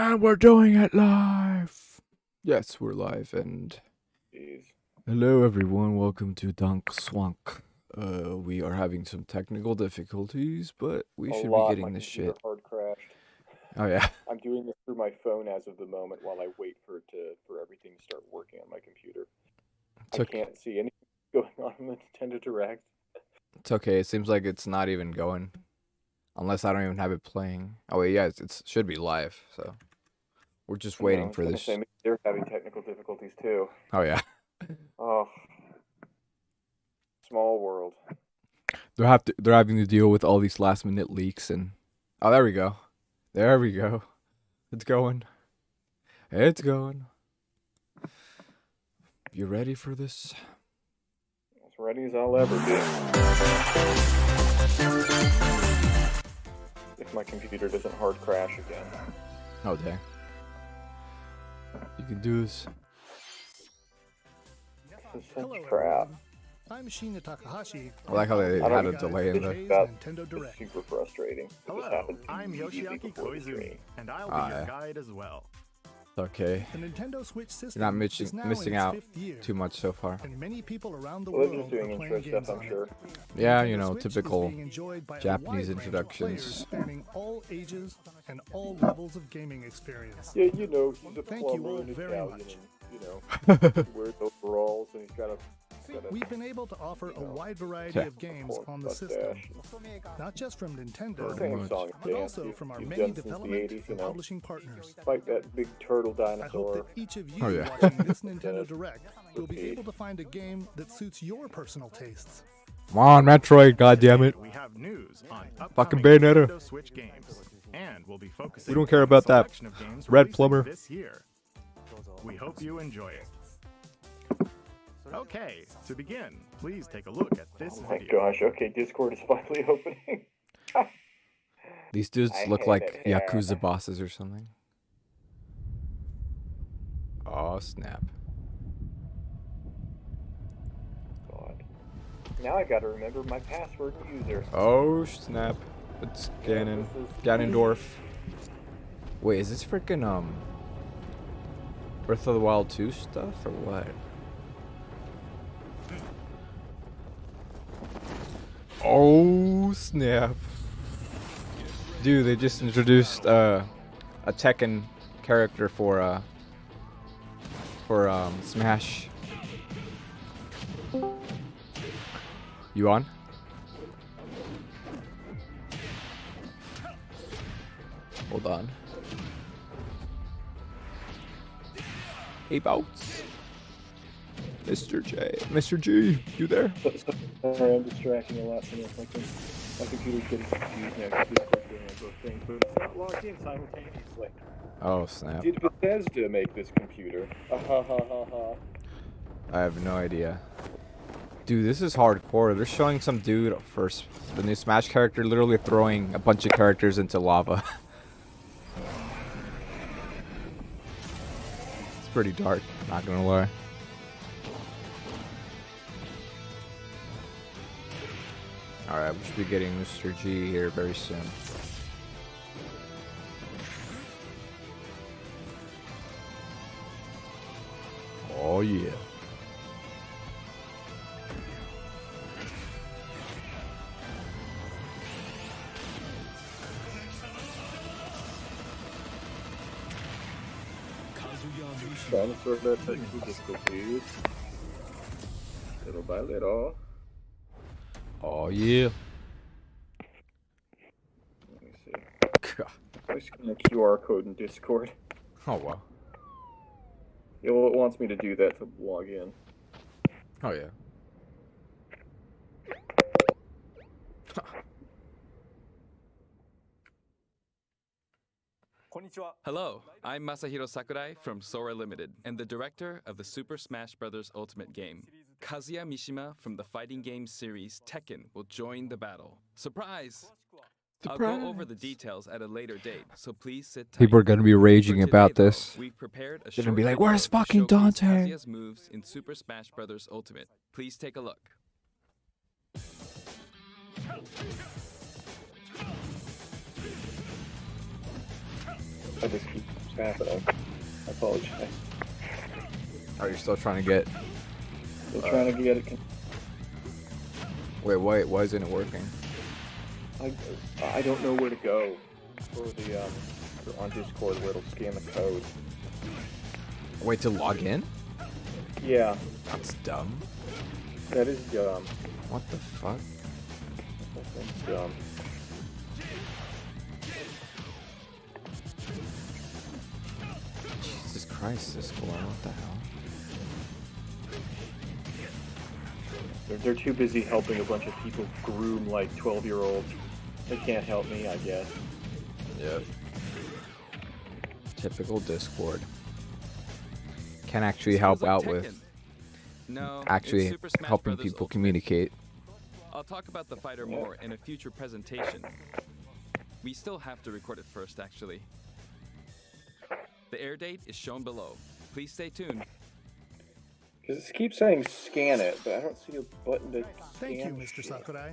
And we're doing it live. Yes, we're live, and Jeez. hello everyone, welcome to Dank Swank. We are having some technical difficulties, but we should be getting this shit. Hard crashed. Oh yeah. I'm doing this through my phone as of the moment while I wait for everything to start working on my computer. I can't see anything going on in the Nintendo Direct. It's okay, it seems like it's not even going. Unless I don't even have it playing. Oh wait, yeah, it should be live, so we're just waiting for this. Say, they're having technical difficulties too. Oh yeah. Oh, small world. They're having to deal with all these last minute leaks and oh, there we go. There we go. It's going. It's going. You ready for this? As ready as I'll ever be. If my computer doesn't hard crash again. Oh dang. You can do this. This is crap. I'm Shinya Takahashi. I like how they had a delay in there. Nintendo Direct. Super frustrating. Hello, I'm Yoshiaki Koizumi, and I'll be your guide as well. Okay. The Nintendo Switch system You're not is now missing in its out 5th year, too much so far. and many people around the Well, they're world just doing are intro playing games stuff, I'm on sure. it. Yeah, The you know, Switch is typical being enjoyed by a Japanese wide range of introductions. players spanning all ages and all levels of gaming experience. Yeah, you know, he's a Thank you plumber all and very Italian, much. and, you know, wears overalls, and he's got a We've been able to offer a wide variety of games on the system, not just from Nintendo, same song but and dance also from our you've many done since the development 80s, and publishing partners. like that big turtle I hope dinosaur. that each of you Oh, yeah. watching this Nintendo Direct will be able to find a game that suits your personal tastes. Come on, Metroid, goddammit. We have news on Fucking upcoming Bayonetta. Nintendo Switch games, and we'll be focusing We don't care on about a that selection of games red releasing plumber. this year. We hope you enjoy it. Okay, to begin, please take a look at this Oh my video. gosh, okay, Discord is finally opening. These dudes I look hate like it here. Yakuza bosses or something. Oh, snap. God. Now I gotta remember my password and user. Oh, snap. It's Ganon. Ganondorf. Wait, is this freaking, Breath of the Wild 2 stuff, or what? Oh, snap. Dude, they just introduced, a Tekken character for Smash. You on? Hold on. Hey, Bounce. Mr. J. Mr. G, you there? Sorry, I'm distracting a lot from this. My computer's getting confused now. Discord's doing both things, but it's not logged in simultaneously. Oh, snap. Did Bethesda make this computer? Ha ha ha ha. I have no idea. Dude, this is hardcore. They're showing some dude first, the new Smash character, literally throwing a bunch of characters into lava. It's pretty dark, not gonna lie. Alright, we should be getting Mr. G here very soon. Oh yeah. Trying to sort out technical difficulties. Little by little. Oh yeah. Let me see. I'm just gonna QR code in Discord. Oh wow. Yeah, well, it wants me to do that to log in. Oh yeah. Hello, I'm Masahiro Sakurai from Sora Limited and the director of the Super Smash Bros. Ultimate game. Kazuya Mishima from the fighting game series Tekken will join the battle. Surprise! I'll go over the details at a later date, so please sit tight. People are gonna be raging For today, about though, this. We've prepared a They're gonna be short like, "Where's video to fucking showcase Dante?" Kazuya's moves in Super Smash Bros. Ultimate. Please take a look. I just keep happening. I apologize. Are you still trying to get? Still trying to get it. Wait, why isn't it working? I don't know where to go for the on Discord where it'll scan the code. Wait to log in? Yeah. That's dumb. That is dumb. What the fuck? That's dumb. Jesus Christ, this going on? What the hell? They're too busy helping a bunch of people groom like 12-year-olds. They can't help me, I guess. Yep. Typical Discord. Can actually help out with actually helping people communicate. I'll talk about the fighter more in a future presentation. We still have to record it first, actually. The air date is shown below. Please stay tuned. Because it keeps saying scan it, but I don't see a button to scan. Thank you, Mr. Sakurai.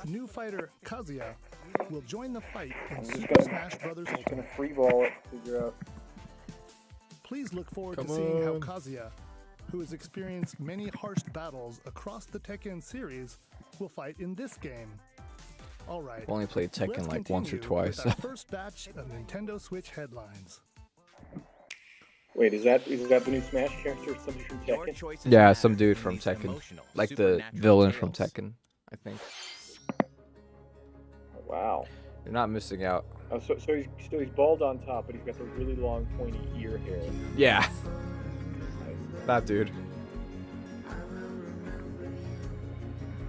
New fighter Kazuya will join the fight in Super Smash Bros. I'm Ultimate. gonna free ball it, figure out. Please look forward to seeing how Kazuya, who has experienced many harsh battles across the Tekken series, will fight in this game. All right. I've only played Tekken let's like once or continue twice. with our first batch of Nintendo Switch headlines. Wait, is that the new Smash character? Somebody from Tekken? Yeah, some dude from Tekken, like the villain from Tekken, I think. Wow. You're not missing out. Oh, so he's bald on top, but he's got the really long pointy ear hair. Yeah. That dude.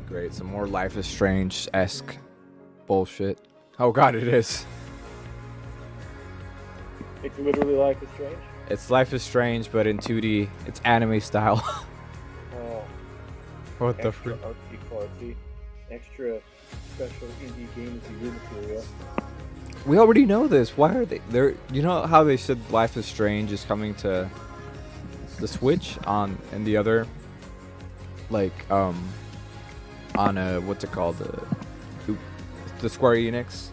Great, some more Life is Strange-esque bullshit. Oh god, it is. It's literally Life is Strange? It's Life is Strange, but in 2D. It's anime style. Oh. What the Extra freak? artsy, extra special indie game of the year material. We already know this. Why are they? They're. You know how they said Life is Strange is coming to the Switch and the other, like on a what's it called, the Square Enix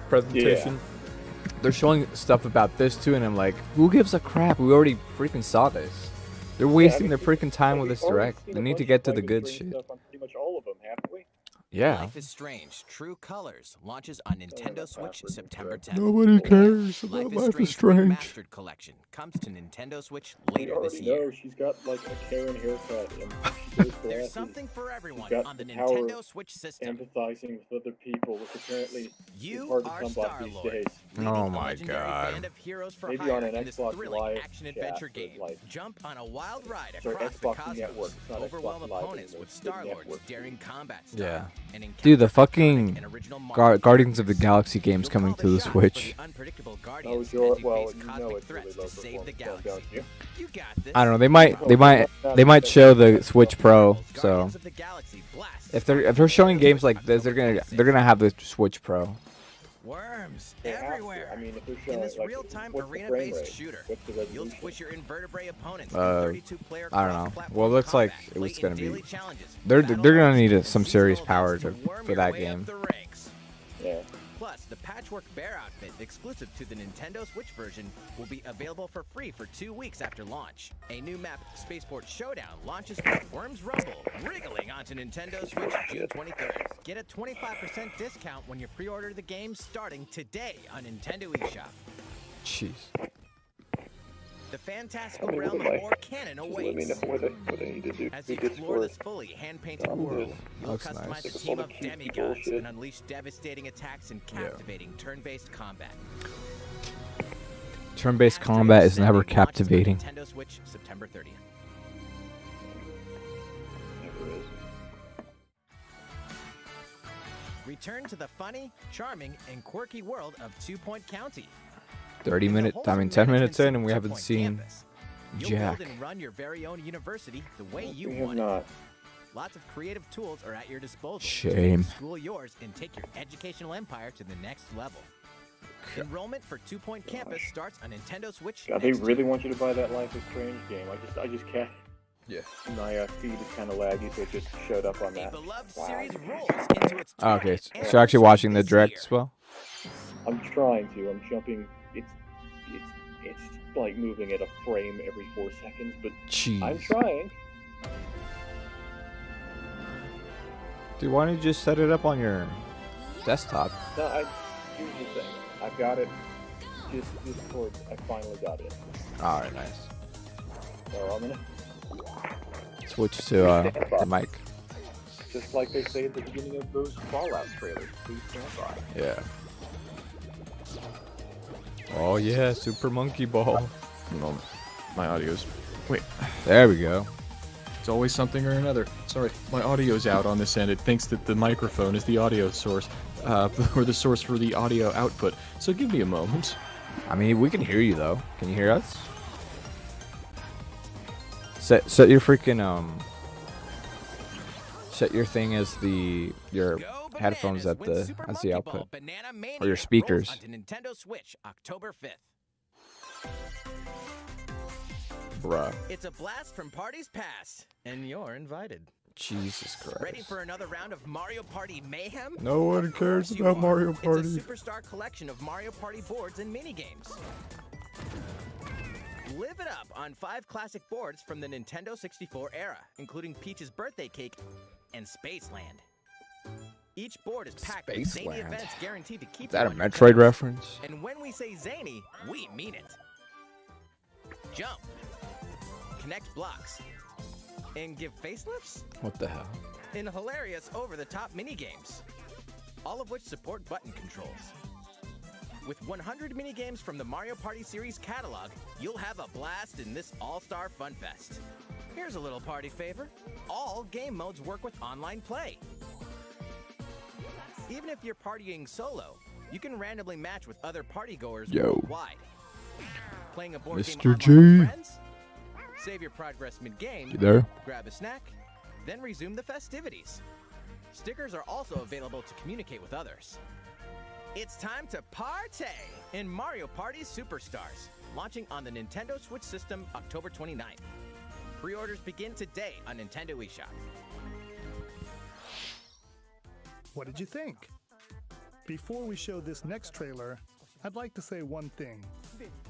presentation. Yeah. They're showing stuff about this too, and I'm like, who gives a crap? We already freaking saw this. They're wasting their freaking time with this direct. They need to get to the good shit. Stuff on pretty much all of them, haven't we? Yeah. Life is Strange True Colors launches on Nintendo Switch September 10th. Nobody cares about Life is Strange. Remastered collection comes to Nintendo Switch later this You year. already know she's got like a Karen haircut. And There's something for everyone on the power Nintendo of Switch system. empathizing with other people, which apparently You is hard to are come by these Star-Lord. days. Oh my god. Band of heroes for Maybe hire on an in this Xbox thrilling Live action-adventure chat, game. like- Jump on a wild ride Sorry, across the Xbox Network. cosmos. It's not Overwhelm Xbox Live opponents anymore. with It's Star-Lord's Network. daring combat style. Yeah. And encounter Dude, the iconic fucking and original Marvel Guardians of the heroes. Galaxy game's You'll coming call to the shots for Switch. the unpredictable Oh, Guardians sure. as you Well, face you cosmic know it's threats really to low save the performance, galaxy. don't you? You got this. I don't know. They might show the Switch Pro. So if they're showing games like this, they're gonna have the Switch Pro. Worms They have to. everywhere. I mean, if they're In showing this like, real-time what's the frame arena-based rate? shooter, What's the you'll resolution? squish your invertebrate opponents. Uh, in 32-player I don't know. cross-platform Well, it looks like combat, it was play gonna in be. daily challenges, They're battle gonna modes, need and some seasonal serious events power to for worm your that way game. up the ranks. Yeah. Plus, the Patchwork Bear outfit, exclusive to the Nintendo Switch version, will be available for free for 2 weeks after launch. A new map, Spaceport Showdown, launches with Worms Rumble, wriggling onto Nintendo Switch June 23rd. Get a 25% discount when you pre-order the game starting today on Nintendo eShop. Jeez. The fantastical Tell me realm what of am I- War Canon Just let me awaits. know what I need to do. As you Do this explore for this fully hand-painted I'm world, good. you'll Looks customize nice. a It's team all of the cutesy demigods bullshit. and unleash devastating attacks and captivating turn-based combat. Turn-based combat is never Launches on captivating. Nintendo Switch September 30th. Never is. Return to the funny, charming, and quirky world of 2 Point County. 30 In the minutes. I wholesome mean, 10 minutes in, management and we 2 haven't Point seen campus, you'll Jack. build and run your very own university the way you We have want it. not. Lots of creative tools are at your disposal. to Shame. make school yours and take your educational empire to the next level. Enrollment for 2 Point Campus starts on Nintendo Switch. God, they next really year. want you to buy that Life is Strange game. I just can't. Yeah. My feed is kind of laggy, so it just showed up on A that. beloved Wow. series rolls into its Okay, 20th so you're actually watching the anniversary direct this as well? year. I'm trying to. I'm jumping. It's like moving at a frame every 4 seconds, but Jeez. I'm trying. Dude, why don't you just set it up on your desktop? No, here's the thing. I've got it. Discord. I finally got it. All right, nice. So I'm gonna Switch to the mic. just like they say at the beginning of those Fallout trailers. Please stand by. Yeah. Oh yeah, Super Monkey Ball. No, my audio's. Wait, There we go. it's always something or another. Sorry, my audio's out on this end. It thinks that the microphone is the audio source, or the source for the audio output. So give me a moment. I mean, we can hear you though. Can you hear us? Set your freaking set your thing as your headphones at the as the output, or your speakers. Onto Nintendo Switch, October 5th. Bruh. It's a blast from parties past, and you're invited. Jesus Christ. Ready for another round of Mario Party mayhem? No one cares Of course you about are. Mario Party. It's a superstar collection of Mario Party boards and minigames. Live it up on 5 classic boards from the Nintendo 64 era, including Peach's birthday cake and Spaceland. Each board is packed with zany Spaceland. events guaranteed to keep Is that a you on your Metroid toes. reference? And when we say zany, we mean it. Jump, connect blocks, and give facelifts What the hell? in hilarious over-the-top minigames, all of which support button controls. With 100 minigames from the Mario Party series catalog, you'll have a blast in this all-star fun fest. Here's a little party favor. All game modes work with online play. Even if you're partying solo, you can randomly match with other partygoers Yo. worldwide. Playing a board game Mr. online G. with friends? Save your progress mid-game, You there? grab a snack, then resume the festivities. Stickers are also available to communicate with others. It's time to partay in Mario Party Superstars, launching on the Nintendo Switch system October 29th. Pre-orders begin today on Nintendo eShop. What did you think? Before we show this next trailer, I'd like to say one thing.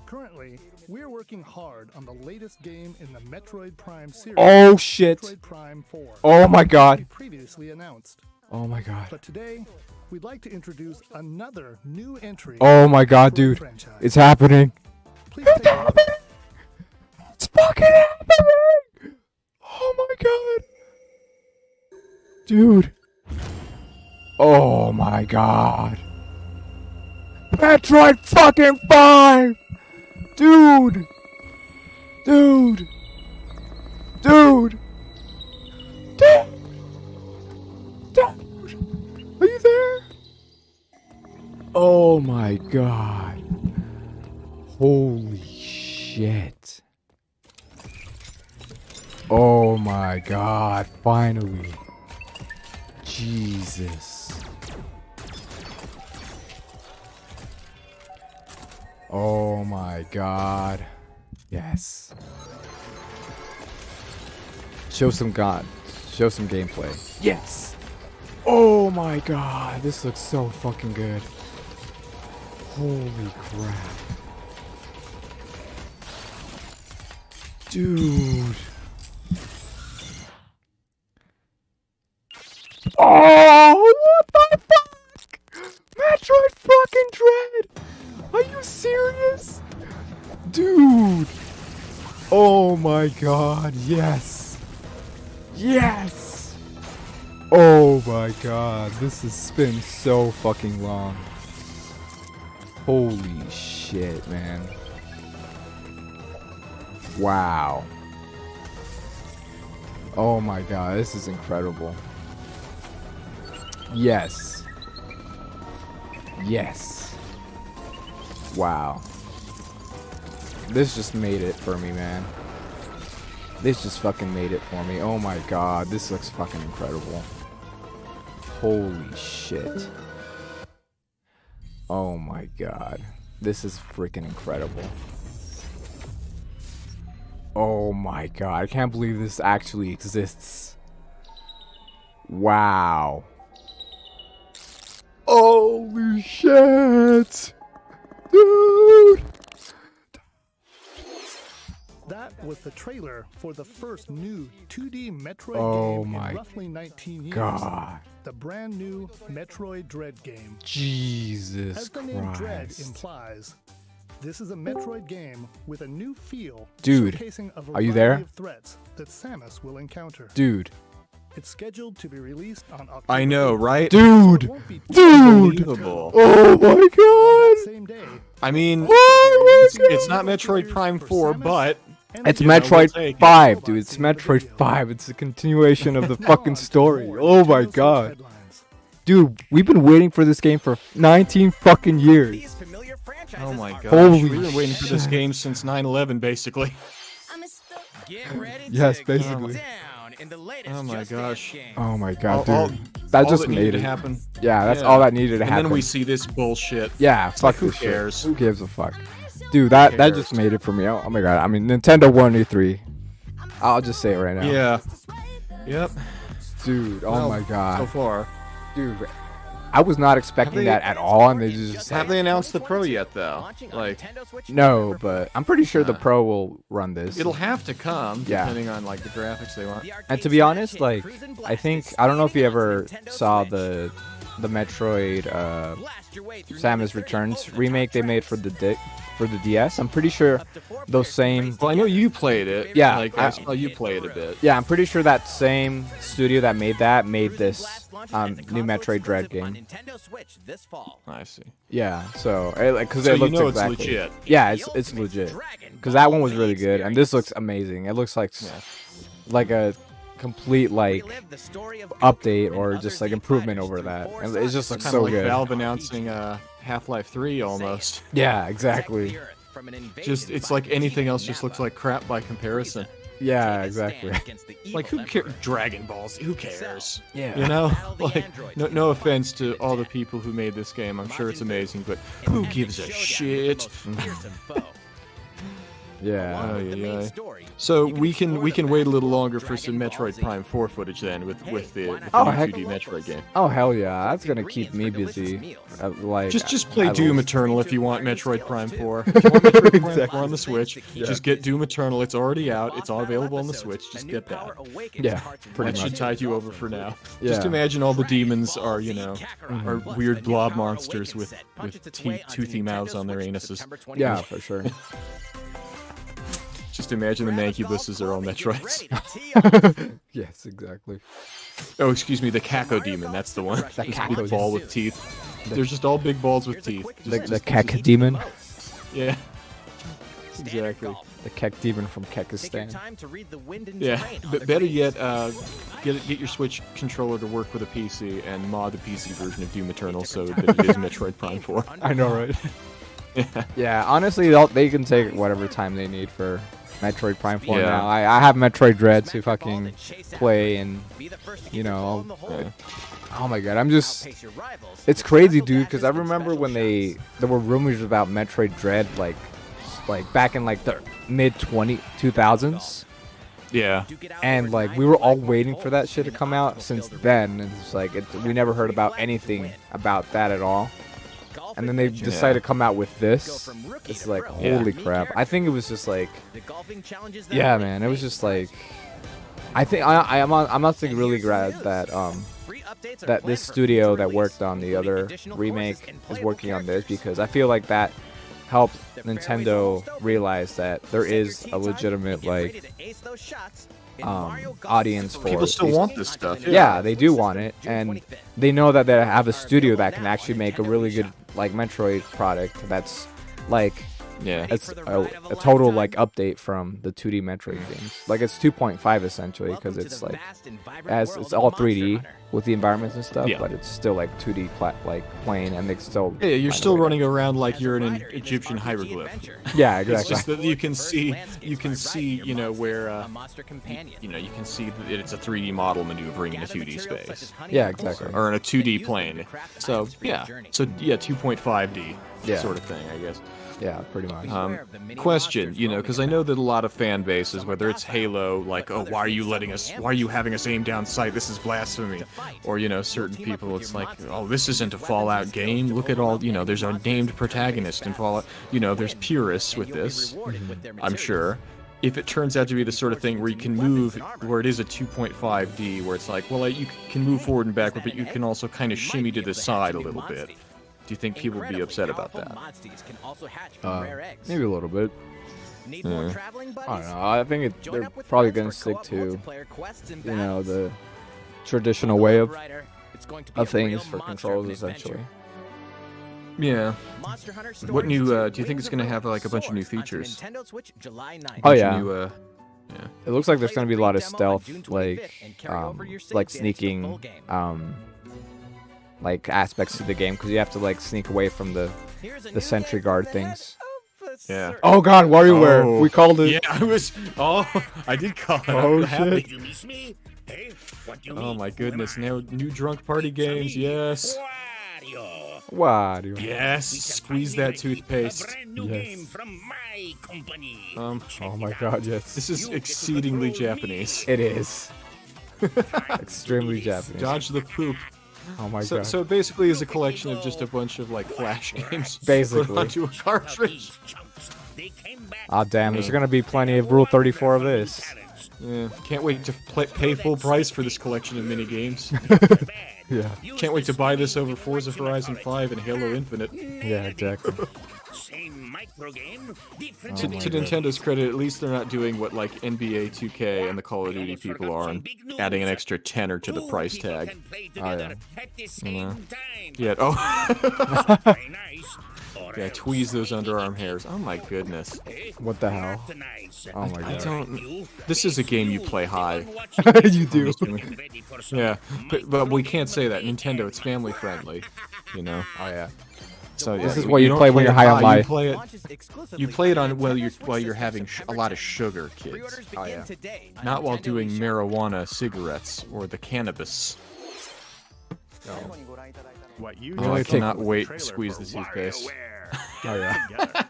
Currently, we're working hard on the latest game in the Metroid Prime series. Oh shit. Metroid Prime 4. Oh my We god. previously announced. Oh my god. But today, we'd like to introduce another new entry. Oh my god, Metroid dude. franchise. It's happening. Please take a look. It's fucking happening. Oh my god. Dude. Oh my god. Metroid fucking 5. Dude. Dude. Dude. Dude. Dude. Are you there? Oh my god. Holy shit. Oh my god, finally. Jesus. Oh my god. Yes. Show some gameplay. Yes. Oh my god, this looks so fucking good. Holy crap. Dude. Oh, what the fuck? Metroid fucking Dread. Are you serious? Dude. Oh my god, yes. Yes. Oh my god, this has been so fucking long. Holy shit, man. Wow. Oh my god, this is incredible. Yes. Yes. Wow. This just made it for me, man. This just fucking made it for me. Oh my god, this looks fucking incredible. Holy shit. Oh my god. This is freaking incredible. Oh my god, I can't believe this actually exists. Wow. Holy shit! Dude! That was the trailer for the first new 2D Metroid Oh game my in roughly 19 years. God. The brand new Metroid Dread game. Jesus As the name Dread Christ. implies, this is a Metroid game with a new feel, Dude, showcasing a are you variety there? of threats that Samus will encounter. Dude. It's scheduled to be released on October I know, 8th. right? Dude! It won't be Dude! Unbelievable. Oh my on that god! same day. I mean, Oh my it's not Metroid Prime 4, but It's You know, we'll Metroid take it. 5, dude. It's Metroid 5. It's a continuation of the fucking story. Oh my god. Dude, we've been waiting for this game for 19 fucking years. These familiar franchises oh my are gosh, Holy we've been waiting for this shit. game since 9/11, basically. Get ready Yes, to basically. get down in the latest Oh my Just gosh. Dance game. Oh my god, All- dude. That all just that made needed it. to happen. Yeah, that's Yeah. all that needed to And happen. then we see this bullshit. Yeah, fuck who this shit. cares? Who gives a fuck? Dude, that just cares? made it for me. Oh my god. I mean, Nintendo won E3. I'll just say it right now. Yeah. Yep. Dude, oh Well, my god. So far. Dude, I was not expecting they- that at all, and they just Have they announced the Pro yet, though? Launching on Like, Nintendo Switch no, November but 4th. I'm pretty sure the Pro will run this. it'll have to come, Yeah. depending on like the graphics they want. The arcade And to be smash honest, hit like, Cruise and I Blast think is I don't know if you standing ever onto Nintendo saw Switch. the Metroid Blast your way through Samus 30 Returns over-the-top remake they made for tracks. the DS. I'm pretty sure Up to 4 those players same. race Well, I know you played it. Yeah, Like, I- I saw you play it a bit. Yeah, I'm pretty sure that same studio that made that made Cruise and this Blast launches as a new console Metroid Dread exclusive on game. Nintendo Switch this fall. I see. Yeah, so because So it you looks know exactly. it's legit. Yeah, The it's ultimate legit. Dragon Because that Ball one was Z really good, and this looks amazing. It looks like like a complete like Relive the story of update Goku or and just other like Z improvement fighters over through that. 4 And it just sagas. looks Kind so of like good. Valve announcing Half-Life 3 almost. Yeah, Protect exactly. the Earth from an Just invasion it's by like anything Vegeta else and just looks Nappa. like crap by comparison. Yeah, Take a stand exactly. against the Like evil who cares? Emperor. Dragon Balls. Who cares? Yeah. You know, Battle the like androids no with offense to all the attack. people who made this game. I'm sure it's Majin Buu, amazing, but an who epic gives a showdown shit? with the most fearsome foe. Yeah. Along with the Ay, main ay. story, So you we can explore the wait a little backstory longer of for some Dragon Ball Metroid Z. Prime 4 footage then with Hey, the why not Oh, check heck- out the 2D Metroid locals? game. Oh hell yeah, that's gonna Ingredients keep me for delicious busy. meals. Like Just play at Doom least. Eternal if you want Metroid Prime 4. If you want Metroid Prime 4 on the Switch, just get Doom Eternal. It's already out. It's all available on the Switch. Just get that. Yeah, pretty That should much. tide you over for now. Just Yeah. imagine all the demons are, you know, are Plus, weird the new blob Power monsters Awakens with set punches with its way onto toothy Nintendo mouths on their Switch anuses. September Yeah, 21st. for sure. Just imagine the Mancubus's are all Metroids. Yes, exactly. Oh, excuse me, the Kako demon. That's the one. The Just Kako big ball demon. with teeth. They're just all big balls with teeth. The Kek demon. Yeah. Exactly. The Kek demon from Take your Kekistan. time to read the wind and Yeah, terrain on but the better grades. yet, get your Switch controller to work with a PC and mod the PC version of Doom Eternal so that it is Metroid Prime 4. I know, right? Yeah. Yeah, honestly, they can take whatever time they need for Metroid Prime 4 Yeah. now. I have Metroid Dread to Smash the ball fucking and chase after play it. and, Be the first to you get the ball know, in the hole. Yeah. oh my god, I'm just, Outpace your rivals it's with crazy, special dude, because I dashes and remember special when shots. there were rumors about Metroid Dread, like back in like the mid 2000s. Yeah. Duke it out And over like nine we were all black waiting holes for that shit to in an come out obstacle since filled then, and it's like we never heard about anything about that at all. Golf And then they adventure. decided to come out with Go this. from rookie It's to like pro. Yeah. holy Unique crap! I character. think it was just like, The golfing challenges that yeah, make man, it was made just like, prizes. I think I'm honestly And really here's some glad news. that Free updates are that planned this for studio future that release, worked on the including other additional remake courses and is playable working on this characters. because I feel like that helped The fairways are Nintendo almost open. realize that there Set your is tee a time legitimate and get ready like to ace those shots in Mario Golf audience Super for People it. still These- want this stuff. yeah, they do want it, June and 25th. they know that they have a studio that can actually make a really good like Metroid product that's like Yeah. it's a total like update from the 2D Metroid games. Like it's 2.5 essentially because Welcome to it's the like vast and vibrant as world it's of all Monster 3D Hunter. with the environments and stuff, Yeah. but it's still like 2D like plane, and they still Yeah, you're find a still way to- running around like As a you're in an rider in this Egyptian RPG hieroglyph. adventure, Yeah, It's exactly. just that you can First see, landscapes you can by see, riding your you know, monster, where a monster companion. you know, you can see that it's a 3D model maneuvering in a Gather 2D materials such space as honey Yeah, and coal exactly. seeds or in a and 2D use them to plane. craft So items for your yeah, journey. so yeah, 2.5D. Yeah. sort of thing, I guess. Yeah, pretty much. Question, you know, because I know that a lot of fan bases, whether it's Halo, like, oh, why are you having us aim down sight? This is blasphemy. Or, you know, certain people, it's like, oh, this isn't a Fallout game. Look at all, you know, there's a named protagonist in Fallout. You know, there's purists with this, I'm sure. If it turns out to be the sort of thing where you can move, where it is a 2.5D, where it's like, well, you can move forward and backward, but you can also kind of shimmy to the side a little bit. Do you think people would be upset about that? Maybe a little bit. I don't know. I think they're probably going to stick to, you know, the traditional way of things for controls, essentially. Yeah. What new, do you think it's going to have, like, a bunch of new features? Oh, yeah. New, It looks like there's going to be a lot of stealth, like sneaking, like aspects to the game, because you have to like sneak away from the sentry guard things. Yeah. Oh God, WarioWare! We called it. Yeah, I was. Oh, I did call it. Oh Happy. shit! Oh my goodness! Now new drunk party games. Yes. Wario. Yes. Squeeze that toothpaste. Yes. Oh my God, yes. This is exceedingly Japanese. It is. Extremely Japanese. Dodge the poop. Oh my God. So it basically is a collection of just a bunch of like flash games Basically. put onto a cartridge. Ah, damn, there's gonna be plenty of Rule 34 of this. Yeah, can't wait to pay full price for this collection of mini games. Yeah. Can't wait to buy this over Forza Horizon 5 and Halo Infinite. Yeah, exactly. To Nintendo's credit, at least they're not doing what like NBA 2K and the Call of Duty people are, and adding an extra tenner to the price tag. Oh yeah. You know? Yeah. Oh. Yeah. Tweeze those underarm hairs. Oh my goodness. What the hell? Oh my I God. don't. This is a game you play high. You do. Yeah, but we can't say that. Nintendo, it's family friendly. You know. Oh yeah. So yeah, This is what you don't play when you're high on life. You play it on while you're having a lot of sugar, kids. Oh yeah. Not while doing marijuana cigarettes or the cannabis. What you Oh, I just cannot saw was wait the to trailer squeeze for the toothpaste. Oh yeah. Together.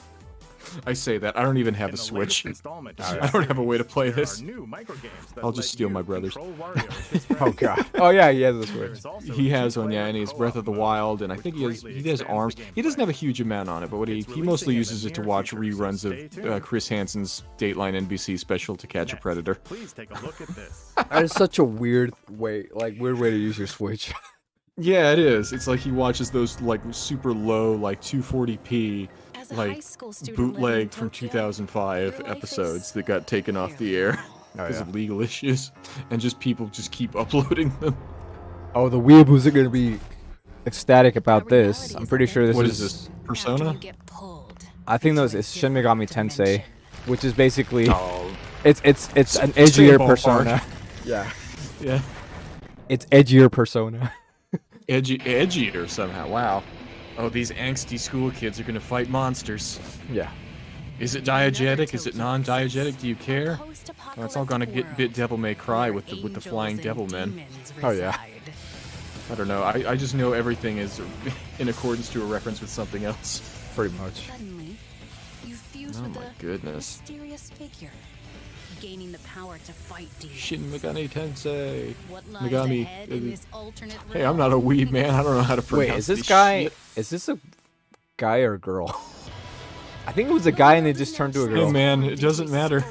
I say that. I don't even have In a the Switch. latest installment of I this don't have a way to play there this. are new microgames that I'll just let steal you my brother's. control Wario as his friend. Oh God. Oh yeah, he has a Switch. There's also He a has one, yeah, two-player and he's co-op Breath of the mode, Wild, and I which think he has greatly arms. expands the He doesn't have a gameplay. huge amount on it, but It's he mostly releasing in uses the it to near watch future, so reruns stay of tuned. Chris Hansen's Dateline NBC special To Catch a Next, Predator. Please take a look at this. That is such a weird way to use your Switch. Yeah, it is. It's like he watches those like super low, like 240p, like bootleg from 2005 episodes that got taken off the air because of legal issues, and just people just keep uploading them. Oh, the weeaboos are gonna be ecstatic about this. I'm pretty sure this What is is this? Persona? I think it's Shin Megami Tensei, which is basically Oh, it's an Same edgier ballpark. Persona. Yeah. yeah. It's edgier Persona. Edgier somehow. Wow. Oh, these angsty school kids are gonna fight monsters. Yeah. Is it diegetic? Is it non-diegetic? Do you care? Oh, it's all gonna get bit Devil May Cry with the flying devil men. Oh yeah. I don't know. I just know everything is in accordance to a reference with something else. Pretty much. Suddenly, you fuse Oh with my a goodness. mysterious figure, gaining the power to fight demons. Shin Megami Tensei. What lies Megami. ahead in this alternate Hey, I'm not a weeb man. I don't know how to pronounce Wait, is this this guy? shit. Is this a guy or a girl? I think it was a guy and they just turned to a Hey girl. man, it doesn't matter.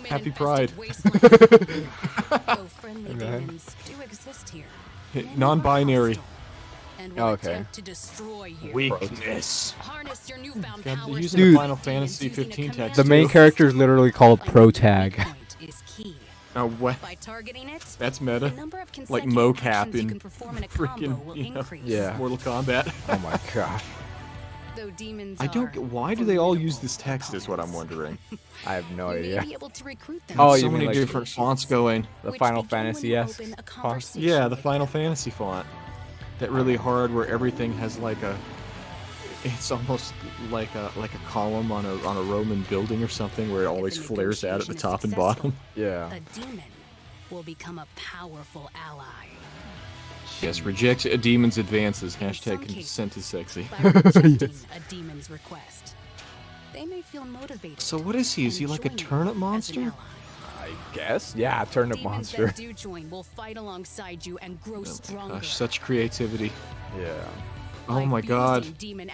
Happy Pride. Though friendly Man. demons do exist here. Non-binary. And Oh, will okay. attempt to destroy you. Weakness. Harness your newfound God, powers they're using Dude. the Final Fantasy 15 text. The main too. character is literally called Pro Tag. Point is key. Oh, what? By targeting it, That's the meta. number of Like consecutive mocap actions you in can perform in a combo freaking, will you know, increase. Yeah. Mortal Kombat. Oh my god. Though demons I don't are get why do they all use formidable this text is what I'm opponents. wondering. I have no You may idea. be able to recruit them. Oh, so you mean many like different fonts going. The which Final begin when Fantasy you esque open a fonts? conversation Yeah, the with Final them. Fantasy font. That really hard where everything has like a it's almost like a column on a Roman building or something where it always If the flares out at the negotiation is top and successful, bottom. Yeah. A demon will become a powerful ally. Yes, reject a demon's advances. Hashtag consent is sexy. By rejecting a demon's request, they may feel motivated. So what is he? Is he like a and join you turnip as an monster? ally. I guess. Yeah, turnip Demons monster. that do join will fight alongside you and grow stronger. Gosh, such creativity. Yeah. Oh By my god. abusing demon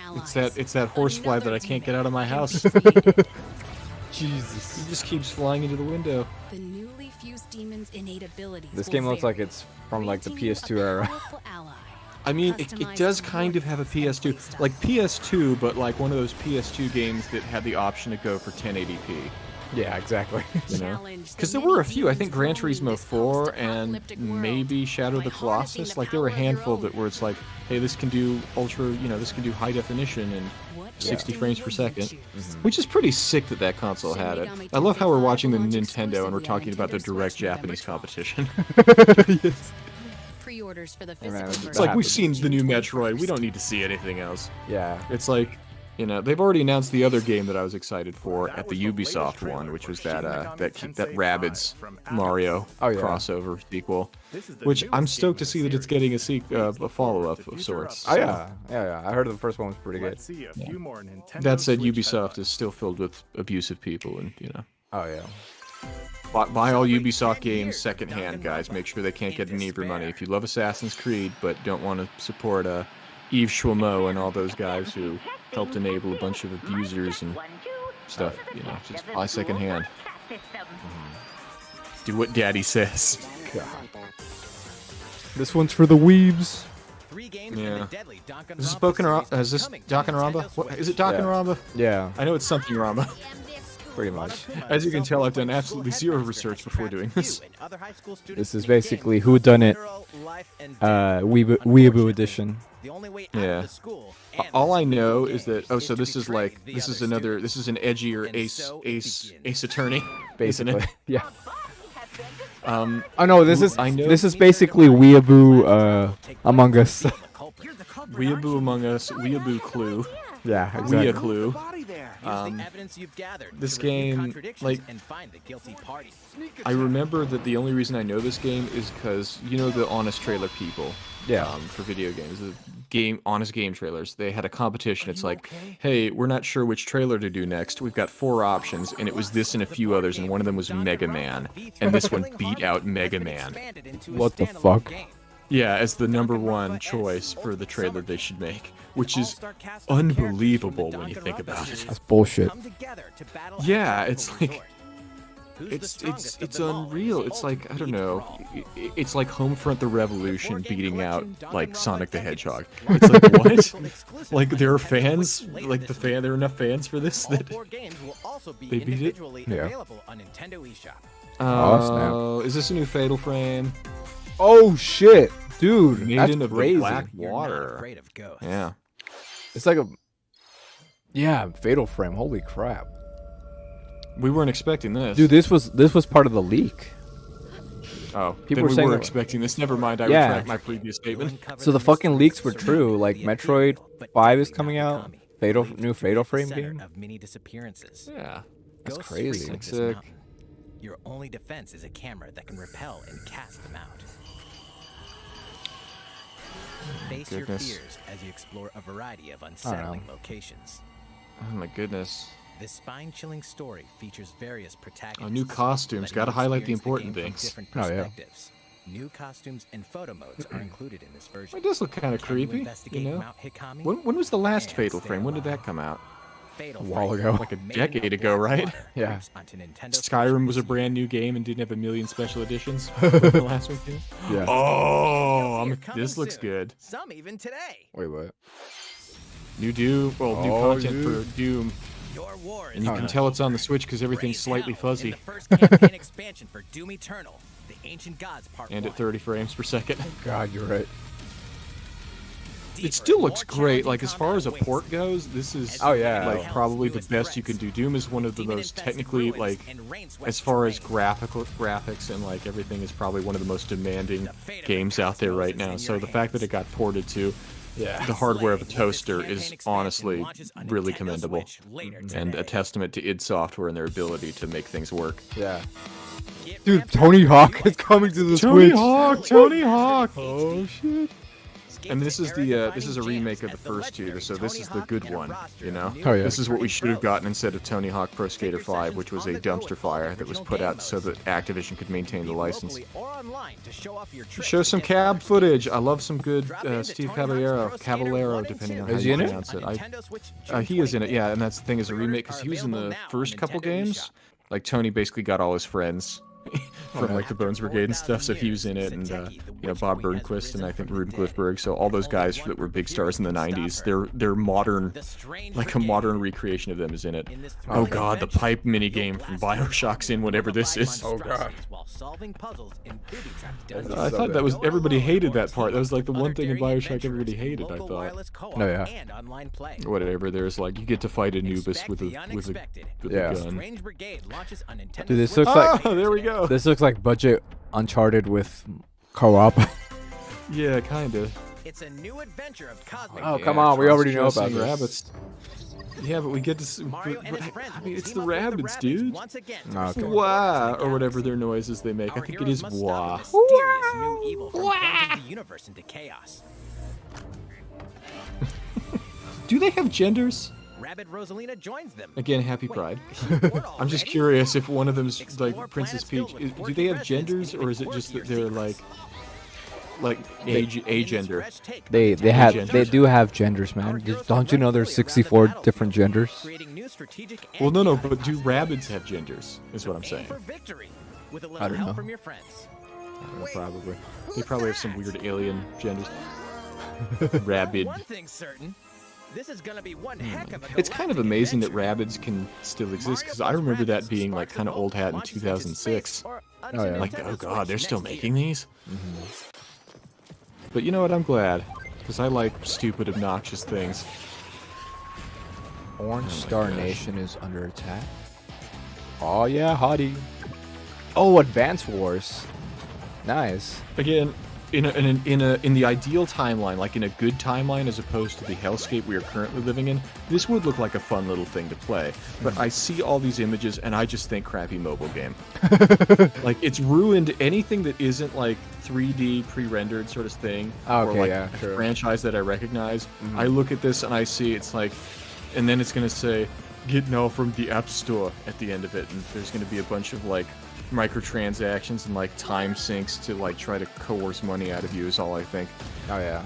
It's that horsefly that I can't get out of my house. Jesus. He just keeps flying into the window. The newly fused demon's innate abilities. This will game looks like vary, it's from like the granting you a PS2 era. powerful ally. I mean, it does kind of have a PS2, like PS2, but like one of those PS2 games that had the option to go for 1080p. Yeah, exactly. You know, because there were a few. I think Gran Turismo 4 and maybe Shadow of the Colossus. Like there were a handful that where it's like, hey, this can do ultra, you know, this can do high definition and 60 frames per second, which is pretty sick that that console had it. I love how we're watching the Nintendo and we're talking about the direct Japanese competition. Pre-orders for the Hey, man, physical It's like we've version. seen the new Metroid. We don't need to see anything else. Yeah. It's like, you know, they've already announced the other game that I was excited for at the Ubisoft one, which was that that Rabbids Mario crossover sequel, which I'm stoked to see that it's getting a follow-up of sorts. Oh yeah, yeah. I heard the first one was pretty good. That said, Ubisoft is still filled with abusive people, and you know. Oh yeah. Buy all Ubisoft games secondhand, guys. Make sure they can't get any of your money. If you love Assassin's Creed but don't want to support Yves Schwimmo and all those guys who helped enable a bunch of abusers and stuff, you know, just buy secondhand. Do what Daddy says. God. This one's for the weebs. Yeah. Is this is this Danganronpa? What is it? Danganronpa? Yeah. I know it's something Ramba. Pretty much. As you can tell, I've done absolutely zero research before doing this. This is basically Whodunit, Weeaboo edition. Yeah. All I know is that so this is an edgier Ace Attorney, Basically. isn't it? Yeah. Oh no, this is basically Weeaboo Among Us. Weeaboo Among Us, Weeaboo Clue. Yeah, exactly. Weeaboo Clue. This game, like, I remember that the only reason I know this game is because, you know, the Honest Trailer people. Yeah. For video games, Honest Game Trailers, they had a competition. It's like, hey, we're not sure which trailer to do next. We've got 4 options, and it was this and a few others, and one of them was Mega Man. And this one beat out Mega Man. What the fuck? Yeah, as the #1 choice for the trailer they should make, which is unbelievable when you think about it. That's bullshit. Yeah, it's like it's unreal. It's like, I don't know. It's like Homefront the Revolution beating out like Sonic the Hedgehog. It's like, what? Like there are fans, like there are enough fans for this that they beat it. Yeah. Oh, is this a new Fatal Frame? Oh shit, dude, Maiden that's of crazy. the Black Water. Yeah. It's like Fatal Frame. Holy crap. We weren't expecting this. Dude, this was part of the leak. Oh, people then were we saying were that- expecting this. Never mind. I Yeah. retract my previous statement. So the fucking leaks were true. Like Metroid 5 is coming out. New Fatal Frame game. Yeah. That's crazy. That's sick. Your only defense is a camera that can repel and cast them out. Face your Goodness. fears as you explore a variety of unsettling locations. Oh my goodness. This spine-chilling story features various protagonists. Oh, new costumes. letting Gotta you highlight the experience important game from things. different Oh, yeah. perspectives. New costumes and photo modes are included in this version. It does look kind of Can you creepy, you investigate know? Mount Hikami? When was the last And Fatal stay Frame? When did alive. that come out? Fatal A while Frame, ago. Like a Maiden of decade ago, Black right? Water, Yeah. comes onto Nintendo Skyrim was a Switch brand new game and didn't have a million special editions. when the last one came. Yeah. Oh, Here, coming this looks soon. good. Some even today. Wait, what? New Doom, well, new Oh, content dude. for Doom, Your war is and you can nice. tell it's on the Switch because everything's ready slightly now fuzzy, in the first campaign expansion for Doom Eternal, the Ancient Gods Part and 1. at 30 frames per second. God, you're right. Deeper, It still looks more great. Like, challenging as far as a combat port awaits. goes, this is Oh, yeah. like probably the best you can do. Doom is one of the Demon most infested technically, ruins like, and rain-swept as far as terrain. graphics and like everything is probably one of the most demanding The fate of games the out there cosmos right is now. in So your the fact that it hands. got ported to Yeah. the hardware of a toaster is honestly really commendable, and a testament to id Software and their ability to make things work. Yeah. Dude, Tony Hawk is coming to the Tony Switch. Hawk, Tony Hawk. Oh shit. And this is a remake of the first two, so this is the good one, you know? Oh, yeah. This is what we should have gotten instead of Tony Hawk Pro Skater 5, which was a dumpster fire that was put out so that Activision could maintain the license. Show some cab footage. I love some good Steve Caballero, depending on how you pronounce it. He is in it, yeah, and that's the thing, is a remake, because he was in the first couple games. Like, Tony basically got all his friends from like the Bones Brigade and stuff, so he was in it, and you know, Bob Burnquist and I think Ruben Cliffberg, so all those guys that were big stars in the 90s, they're modern, like a modern recreation of them is in it. Oh god, the pipe minigame from Bioshock's in whatever this is. Oh god. I thought that was, everybody hated that part. That was like the one thing in Bioshock everybody hated, I thought. Oh yeah. Whatever, there's like, you get to fight Anubis with a gun. Dude, this looks like there we go. this looks like budget Uncharted with co-op. Yeah, kinda. It's a new adventure of cosmic. Oh come on, we already know about this. Rabbits. Yeah, but we get to see, I mean, it's the rabbits, dude. Okay. Wah, or whatever their noises they make. I think it is wah. Do they have genders? Rabbit Rosalina joins them. Again, happy Pride. I'm just curious if one of them's like Princess Peach. Do they have genders, or is it just that they're like a gender? They do have genders, man. Don't you know there's 64 different genders? Well, no, but do rabbits have genders? Is what I'm saying. I don't know. Probably. They probably have some weird alien genders. Rabid. One thing's certain. This is gonna be one heck of a It's kind of amazing that Rabbids can still exist, because I remember that being like kind of old hat in 2006. Oh yeah. Like, oh god, they're still making these? But you know what, I'm glad, because I like stupid, obnoxious things. Orange Star Nation is under attack. Oh yeah, hottie. Oh, Advance Wars. Nice. Again, in the ideal timeline, like in a good timeline as opposed to the hellscape we are currently living in, this would look like a fun little thing to play. But I see all these images and I just think crappy mobile game. Like, it's ruined anything that isn't like 3D pre-rendered sort of thing, or like a franchise that I recognize. I look at this and I see it's like, and then it's gonna say, get now from the App Store at the end of it, and there's gonna be a bunch of like microtransactions and like time sinks to like try to coerce money out of you is all I think. Oh yeah.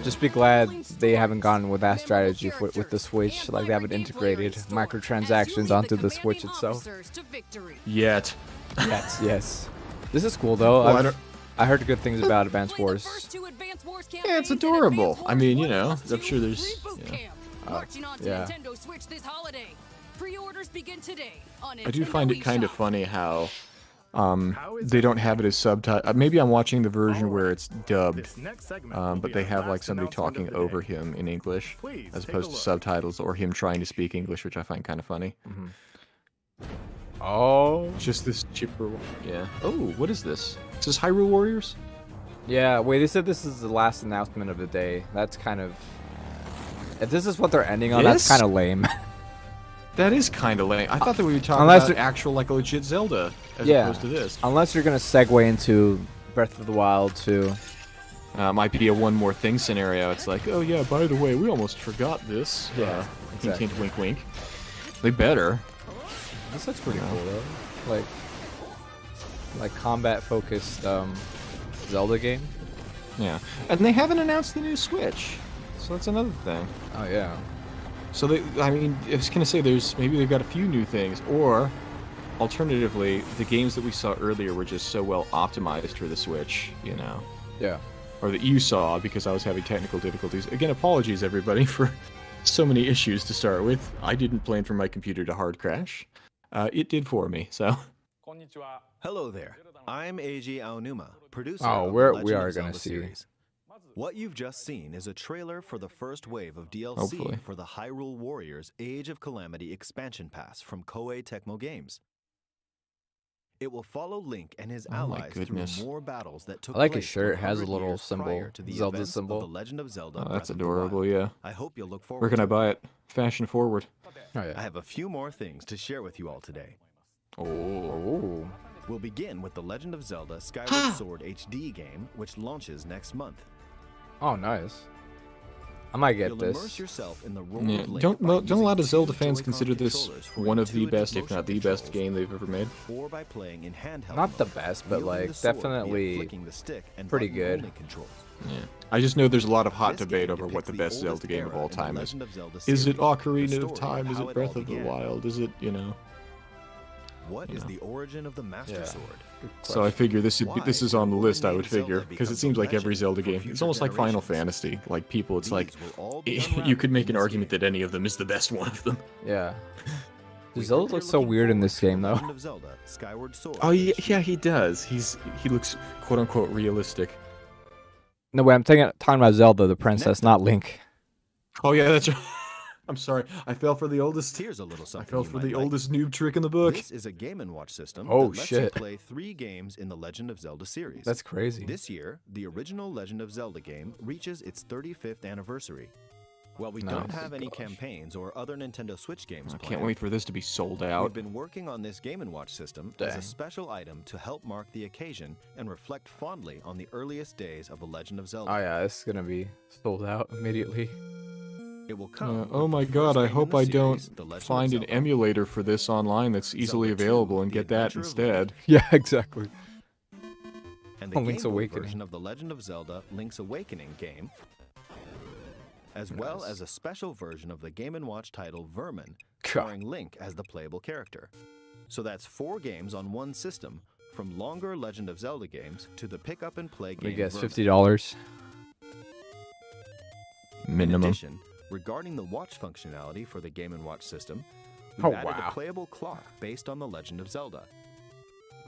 Just be glad they haven't gone with that strategy with the Switch. Like, they haven't integrated microtransactions onto the Switch itself. Yet. Yes. This is cool though. Well, I heard good things about Advance Wars. Yeah, it's adorable. I mean, you know, I'm sure there's. Yeah. I do find it kind of funny how they don't have it as subtitled. Maybe I'm watching the version where it's dubbed, but they have like somebody talking over him in English as opposed to subtitles, or him trying to speak English, which I find kind of funny. Oh. Just this chipper. Yeah. Oh, what is this? Is this Hyrule Warriors? Yeah, wait, they said this is the last announcement of the day. That's kind of... If this is what they're ending on, that's kind of lame. That is kind of lame. I thought that we were talking about actual, like, legit Zelda, as opposed to this. Unless you're going to segue into Breath of the Wild 2. Might be a one more thing scenario. It's like, oh yeah, by the way, we almost forgot this. Yeah. Hint, hint, wink, wink. They better. This looks pretty cool, though. Like combat-focused Zelda game. Yeah. And they haven't announced the new Switch. So that's another thing. Oh, yeah. So, I mean, I was going to say maybe they've got a few new things, or alternatively, the games that we saw earlier were just so well optimized for the Switch, you know. Yeah. Or that you saw, because I was having technical difficulties. Again, apologies, everybody, for so many issues to start with. I didn't plan for my computer to hard crash. It did for me, so. Hello there. I'm Eiji Aonuma, producer of the we are Legend of going Zelda to see. series. What you've just seen is a trailer for the first wave of DLC Hopefully. for the Hyrule Warriors Age of Calamity expansion pass from Koei Tecmo Games. It will follow Link and his Oh my allies through goodness. more battles that took I like his place shirt. It has a 100 little years symbol, prior to the Zelda events symbol. Of the Legend of Zelda Oh, Breath that's of the Wild. adorable, yeah. I hope you'll look forward Where can to I buy it? Fashion forward. Oh yeah. I have a few more things to share with you all today. Oh. We'll begin with the Legend of Zelda Skyward Sword HD game, which launches next month. Oh, nice. I might get You'll this. immerse yourself in the role Yeah, of Link don't by a lot using of two Zelda fans Joy-Con consider this controllers for one of the intuitive best, if motion not the best controls, game they've ever made? or by playing in handheld Not the mode, best, but wielding like the sword via definitely flicking the stick and pretty button-only good. controls. Yeah. I just know there's a lot of hot This debate game over what depicts the the best oldest Zelda game of era all in the time is. Legend of Zelda Is it series, Ocarina the of story Time? of Is how it it Breath all of the began. Wild? Is it, you know? What is Yeah. the origin of the Master Yeah. Sword? So I figure this Why is did on the one list, I named would figure, Zelda because it become seems the like every legend Zelda for game. It's future almost like Final generations? Fantasy. Like people, it's like These will all be you unraveled could make in an this argument game. that any of them is the best one of them. Yeah. We Zelda hope you're looks so looking weird in forward this to The game, though. Legend of Zelda Skyward Sword Oh yeah, HD. yeah, he does. He looks quote unquote realistic. No, wait, I'm talking about Zelda, the princess, Next not Link. Oh yeah, that's right. I'm sorry, I fell for the oldest. Here's a little I something fell you for might the like. oldest noob trick in the book. This is a Game & Watch system Oh, that lets you shit. play 3 games in the Legend of Zelda series. That's crazy. This year, the original Legend of Zelda game reaches its 35th anniversary. While we don't Nice. have any campaigns or other Nintendo Switch games I planned, can't wait for this to be sold we've out. been working on this Game & Watch system as Dang. a special item to help mark the occasion and reflect fondly on the earliest days of the Legend of Zelda. Oh yeah, this is gonna be sold out immediately. It will come. Oh with my the god, first I game in hope the I series, don't The Legend of find an Zelda. emulator for this online that's easily Zelda 2, available and The get that Adventure of instead. Yeah, exactly. And the Link's Game Boy Awakening. version of The Legend of Zelda Link's Awakening game, as well Nice. as a special version of the Game & Watch title Vermin, God. starring Link as the playable character. So that's 4 games on one system, from longer Legend of Zelda games to the pick-up-and-play Let me game guess, Vermin. $50. In Minimum. addition, regarding the watch functionality for the Game & Watch system, we've Oh, added wow. a playable clock based on The Legend of Zelda.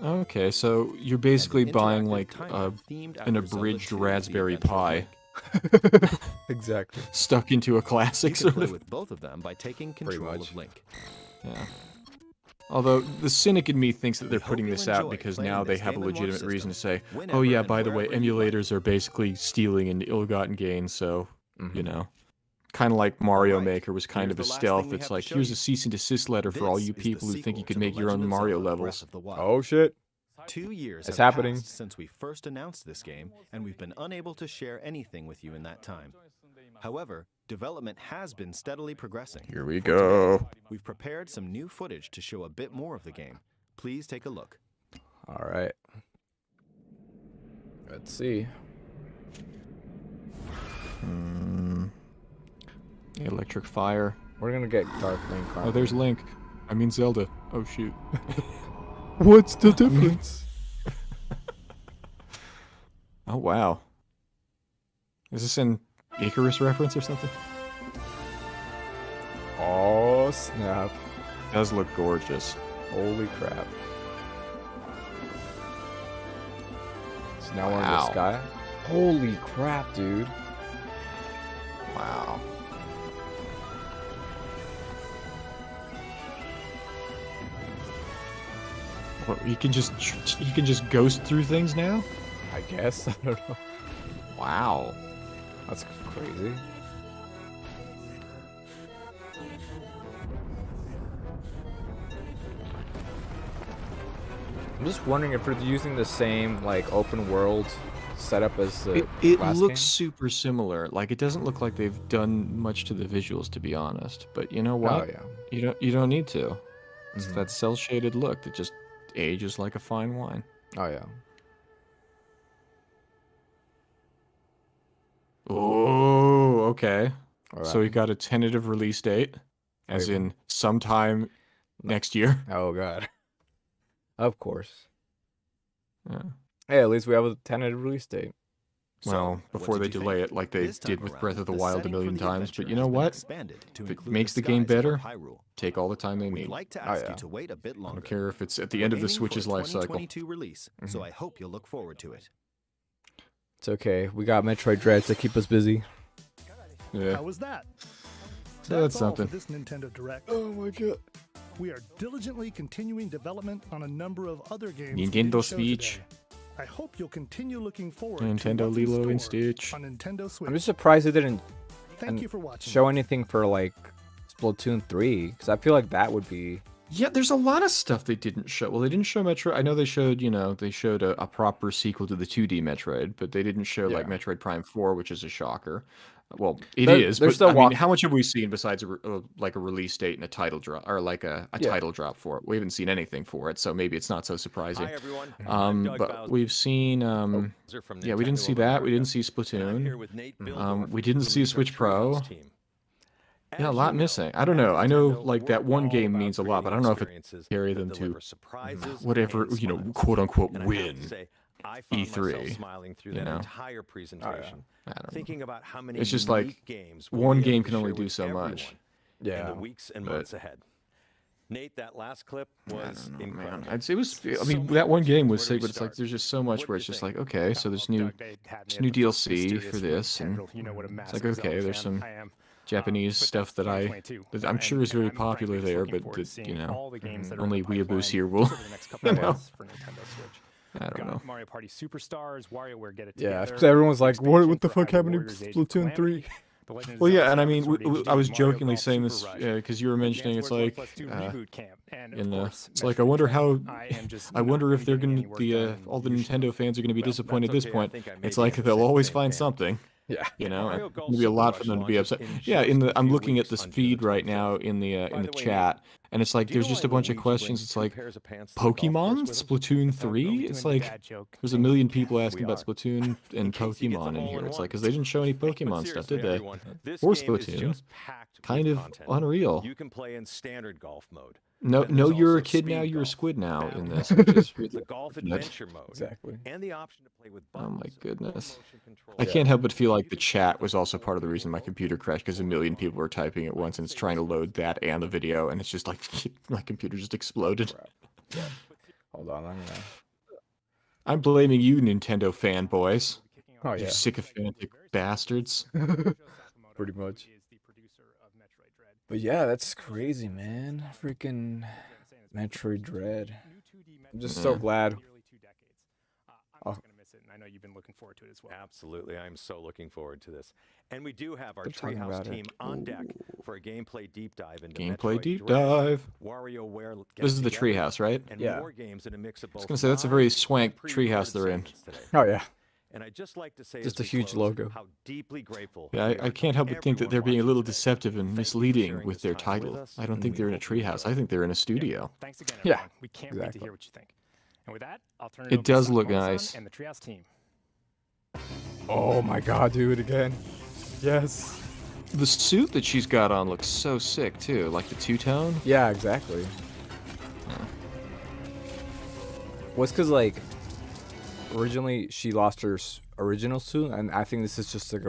Okay, so you're and basically an buying interactive like timer themed an after Zelda abridged 2, The Raspberry Adventure of Pi Link. Exactly. stuck into a You classic can sort play of. with both of them by taking control much. of Link. Yeah. Although the cynic in me thinks that We they're hope putting you'll this out enjoy because playing now they this have a Game & Watch legitimate reason to say, system oh whenever yeah, and by the way, wherever you like. emulators are basically stealing and ill-gotten gains, so, Mhm. you know. Kind of like Mario Alright, Maker was kind here's of a the last stealth. thing we It's have to like, show here's you. a cease and desist letter for all This you is the people who think you sequel could to The make your own Legend of Mario Zelda levels. Breath of the Wild. Oh shit. 2 years It's have happening. passed since we first announced this game, and we've been unable to share anything with you in that time. However, development has been steadily progressing. Here we For today, go. we've prepared some new footage to show a bit more of the game. Please take a look. All right. Let's see. Electric Fire. We're gonna get Dark Link. Oh, there's Link. I mean Zelda. Oh shoot. What's the difference? Oh wow. Is this an Icarus reference or something? Oh snap! Does look gorgeous. Holy crap! So now we're in the Wow. sky. Holy crap, dude! Wow. What, you can just ghost through things now? I guess I don't know. Wow. That's crazy. I'm just wondering if they're using the same like open world setup as the It last looks game. super similar. Like it doesn't look like they've done much to the visuals, to be honest. But you know what? Oh yeah. You don't need to. It's Mhm. that cel shaded look that just ages like a fine wine. Oh yeah. Oh, okay. All So right. we got a tentative release date, as Wait, in sometime next year. Oh god. Of course. Yeah. Hey, at least we have a tentative release date. So, Well, what before did they you delay think? it like they This did time with around, Breath of the the Wild a setting for million the times. adventure But you has know been what? expanded to If it include makes the game skies over better, Hyrule. take all the time they We'd need. like to Oh, ask yeah. you to wait a bit I longer. don't care if it's at the end of We're the aiming for Switch's a life cycle. 2022 release, so Mhm. I hope you'll look forward to it. It's okay. We got Metroid Dread to keep us busy. Yeah. How was that? So that's all for something. this Nintendo Direct. Oh my god. we are diligently continuing development on a number of other games. Nintendo Switch. I hope you'll continue looking forward Nintendo to what's in Lilo and store Stitch. on Nintendo Switch. I'm just surprised they didn't Thank you for watching. show anything for like Splatoon 3, because I feel like that would be. Yeah, there's a lot of stuff they didn't show. Well, they didn't show Metroid. I know they showed, they showed a proper sequel to the 2D Metroid, but they didn't show like Metroid Prime 4, which is a shocker. Well, it is, but I mean, how much have we seen besides like a release date and a title drop, or like a title drop for it? We haven't seen anything for it, so maybe it's not so surprising. Hi, everyone. But we've we didn't see that. We didn't see Splatoon. We didn't see a Switch Pro. Yeah, a lot missing. I don't know. I know like that one game means a lot, but I don't know if it carry them to whatever, quote unquote win E3. I don't know. It's just like one game can only do so much. In the weeks and months ahead. Nate, that last clip was incredible. Man. I'd say it was. I mean, that one game was sick, but it's like there's just so much where it's just like, okay, so there's new DLC for this, and it's like, okay, there's some Japanese stuff that I'm sure is very popular there, but that, only weeaboos here will. I don't know. Mario Party Superstars, WarioWare Get It Yeah, Together. because everyone's like, what the fuck happened to Splatoon 3? Well, yeah, and I mean, I was jokingly saying this because you were mentioning it's like, it's like I wonder if they're gonna all the Nintendo fans are gonna be disappointed at this point. It's like they'll always find something. Yeah, and maybe a lot for them to be upset. Yeah, I'm looking at this feed right now in the chat, and it's like there's just a bunch of questions. It's like Pokemon, Splatoon 3. It's like there's a million people asking about Splatoon and Pokemon in here. It's like because they didn't show any Pokemon stuff, did they? Or Splatoon. Kind of unreal. You can play in standard golf mode. No, you're a kid now. You're a squid now in this. Which is the golf adventure mode. Exactly. And the option to play with buttons. Oh my goodness. I can't help but feel like the chat was also part of the reason my computer crashed, because a million people were typing at once, and it's trying to load that and the video, and it's just like my computer just exploded. Hold on, I'm blaming you, Nintendo fanboys. Oh You yeah, sycophantic bastards. pretty much. But yeah, that's crazy, man. Freaking Metroid Dread. I'm just so glad. I'm going to miss it, and I know you've been looking forward to it as well. Absolutely, I'm so looking forward to this. And we do have our They're talking Treehouse about it. team on deck for a gameplay deep dive into Gameplay Metroid deep Dread, dive. WarioWare This is the Get It Together, treehouse, right? and Yeah. more games in a mix of both I was gonna say that's a very live swank and treehouse they're in. pre-recorded segments today. Oh yeah. And I'd just like to say, Just as a we huge close, logo. how deeply grateful Yeah, we I are can't to help but think that they're everyone being a little watching today. deceptive and Thank you for misleading sharing with this their time with title. us, I don't and think we they're in a hope you treehouse. enjoy I think they're in a studio. Thanks again, Yeah, everyone. We can't wait to exactly. hear what you think. And with that, I'll turn it It over to does look Sakamoto-san nice. and the Treehouse team. Oh my god, dude, again. Yes. The suit that she's got on looks so sick too, like the two-tone. Yeah, exactly. What's because like originally she lost her original suit, and I think this is just like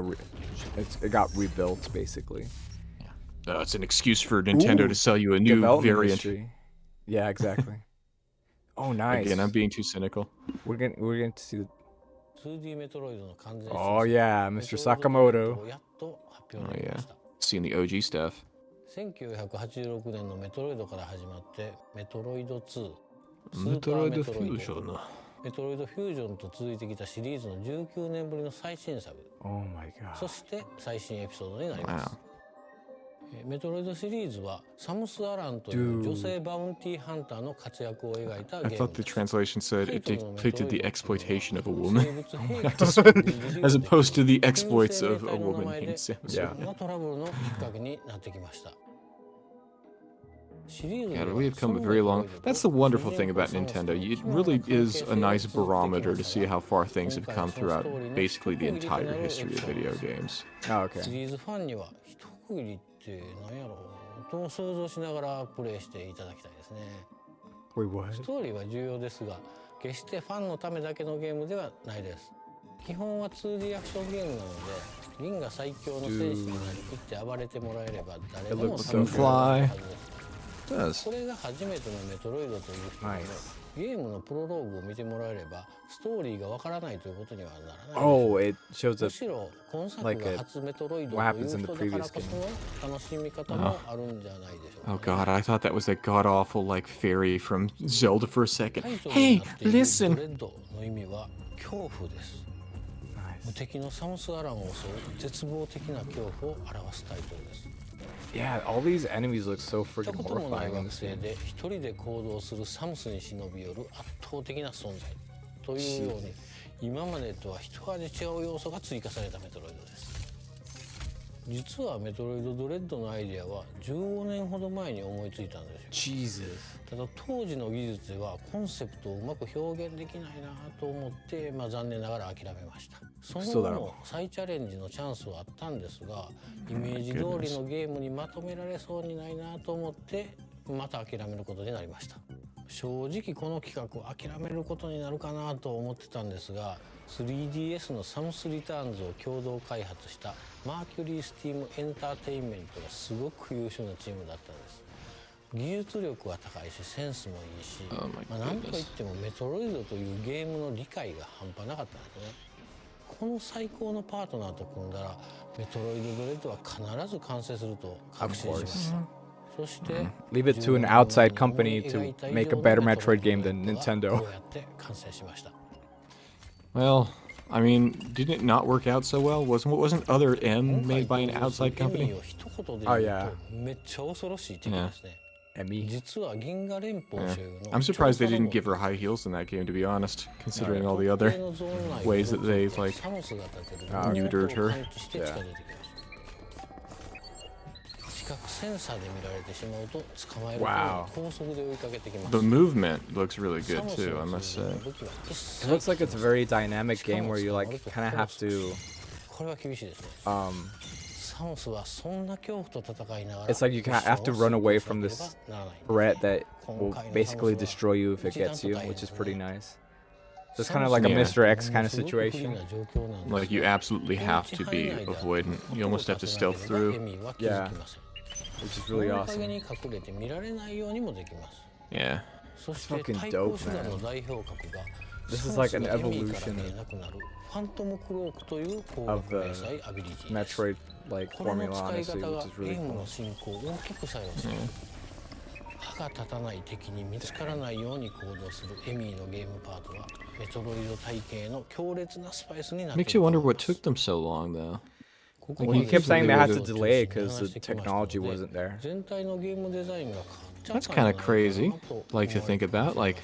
it got rebuilt basically. It's an excuse for Nintendo to sell you a new Development variant. history. Yeah, exactly. Oh, nice. Again, I'm being too cynical. We're going to see the. 2D メトロイドの完全 Oh yeah, Mr. Sakamoto. やっと発表 Oh になり yeah, ました。 seeing the OG stuff. 1986年のメトロイドから始まってメトロイド2、スーパメトロイドーメトロイド、フュージョン。メトロイドフュージョンと続いてきたシリーズの19年ぶりの最新作、 Oh my god. そして最新エピソードになります。 Wow. メトロイドシリーズはサムス・アランという女性バウンティーハンターの活躍を描いた I ゲー thought ム the です translation said it depicted the exploitation of a 生 woman, 物兵器 as opposed to the exploits of a woman named Samus. やそんなトラブルのきっかけになってきました。 God, we have come a very long. That's the wonderful thing about Nintendo. It really is a nice barometer to see how far things have come throughout basically the entire history of video games. Oh, okay. シリーズファンには一区切りって何やろうと想像しながらプレイしていただきたいですね。 Wait, what? ストーリーは重要ですが、決してファンのためだけのゲームではないです。基本は 2D アクションゲームなので、リンが最強の戦士になりきって暴れてもらえれば誰でも Fly. does. これが初めてのメトロイドという人で、ゲームのプロローグを見てもらえればストーリーがわからないということにはならない。Oh, it shows む up しろ今作 like が a 初メトロイドと what いう happens in 人 the だから previous こ game. その楽しみ方もあるんじゃないでしょうか。Oh god, I thought that was a god-awful, like, fairy from Zelda for a second. タイトルに Hey, なっている listen! ドレッドの意味は恐怖です。敵のサムスアランを襲う絶望的な恐怖を表すタイトルです。Yeah, all these enemies look so 見た freaking こともない horrifying in 惑 this 星 game. で一人で行動するサムスに忍び寄る圧倒的な存在というように今までとは一味違う要素が追加されたメトロイドです。実はメトロイドドレッドのアイデアは15年ほど前に思いついたんですよ。Jesus. ただ当時の技術ではコンセプトをうまく表現できないなと思って、残念ながら諦めました。その後も再チャレンジのチャンスはあったんですが、イメージ通りのゲームにまとめられそうにないなと思ってまた諦めることになりました。正直この企画を諦めることになるかなと思ってたんですが、 3DS のサムスリターンズを共同開発したマーキュリースティームエンターテインメントがすごく優秀なチームだったんです。技術力は高いしセンスもいいし、なんといってもメトロイドというゲームの理解が半端なかったんですね。この最高のパートナーと組んだらメトロイドドレッドは必ず完成すると確信しました。そして Leave it to an outside company to make a better Metroid game than Nintendo. こうやって完成しました。 Well, I mean, didn't it not work out so well? Wasn't Other M made by an outside company? Oh yeah. めっちゃ恐ろしい敵ですね。 実は銀河連邦所有の I'm surprised they didn't give her high heels in that game, to be honest, considering all the other ways that they, like, neutered her. Yeah. 近くセンサーで見られてしまうと捕まえると高速で追いかけてきます。 The movement looks really good too, I must say. It looks like it's a very dynamic game where you like kind of have to これは厳しいですね。 It's like you have to run away from this threat that will basically destroy you if it gets you, which is pretty nice. So it's kind of like a Mr. X kind of situation. Like you absolutely have to be avoidant. You almost have to stealth through. Yeah, which is really awesome. Yeah. It's fucking dope, man. This is like an evolution of the Metroid like formula, honestly, which is really cool. 歯が立たない敵に見つからないように行動するエミーのゲームパートはメトロイド体系の強烈なスパイスになっている。 Makes you wonder what took them so long, though. Well, he kept saying they had to delay it because the technology wasn't there. That's kind of crazy, like to think about. Like,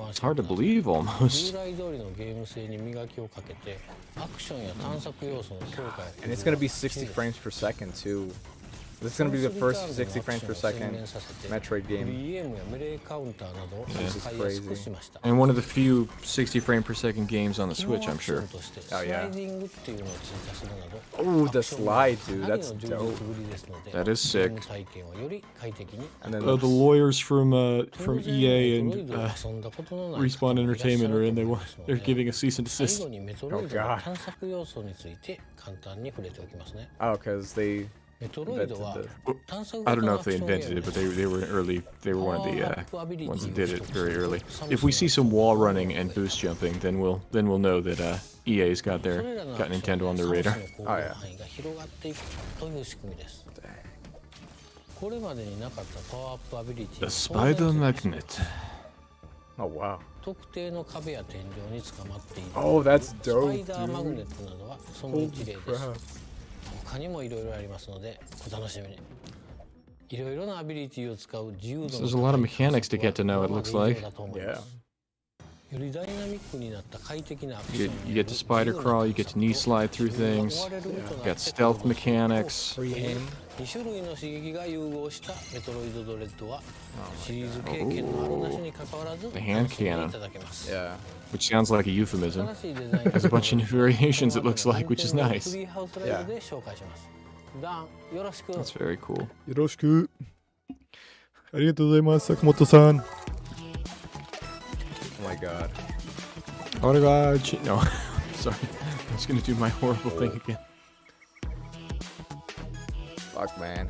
it's hard to believe almost. And it's gonna be 60 frames per second too. This is gonna be the first 60 frames per second Metroid game. This is crazy. And one of the few 60 frame per second games on the Switch, I'm sure. Oh yeah. Oh, the slide, dude. That's dope. That is sick. And then the lawyers from EA and Respawn Entertainment are in. They're giving a cease and desist. Oh god. Oh, because they. I don't know if they invented it, but they were early. They were one of the ones that did it very early. If we see some wall running and boost jumping, then we'll know that EA's got Nintendo on their radar. Oh yeah. The Spider Magnet. Oh wow. Oh, that's dope, dude. Holy crap. 他にもいろいろありますのでお楽しみに。いろいろなアビリティを使う自由度の There's a lot of mechanics to get to know, it looks like. Yeah. よりダイナミックになった快適なアクシ You ョン get to spider crawl, you get to knee slide through things. You got stealth mechanics. 2種類の刺激が融合したメトロイドドレッドはシリーズ経験のあるなしに関わらず The hand 楽しんで cannon. いただけます。 Yeah. Which sounds like a euphemism. Has a bunch of new variations, it looks like, which is nice. Yeah. That's very cool. よろしく。ありがとうございます、坂本さん。Oh my god. Oh my god. No. Sorry. I'm just gonna do my horrible thing again. Fuck, man.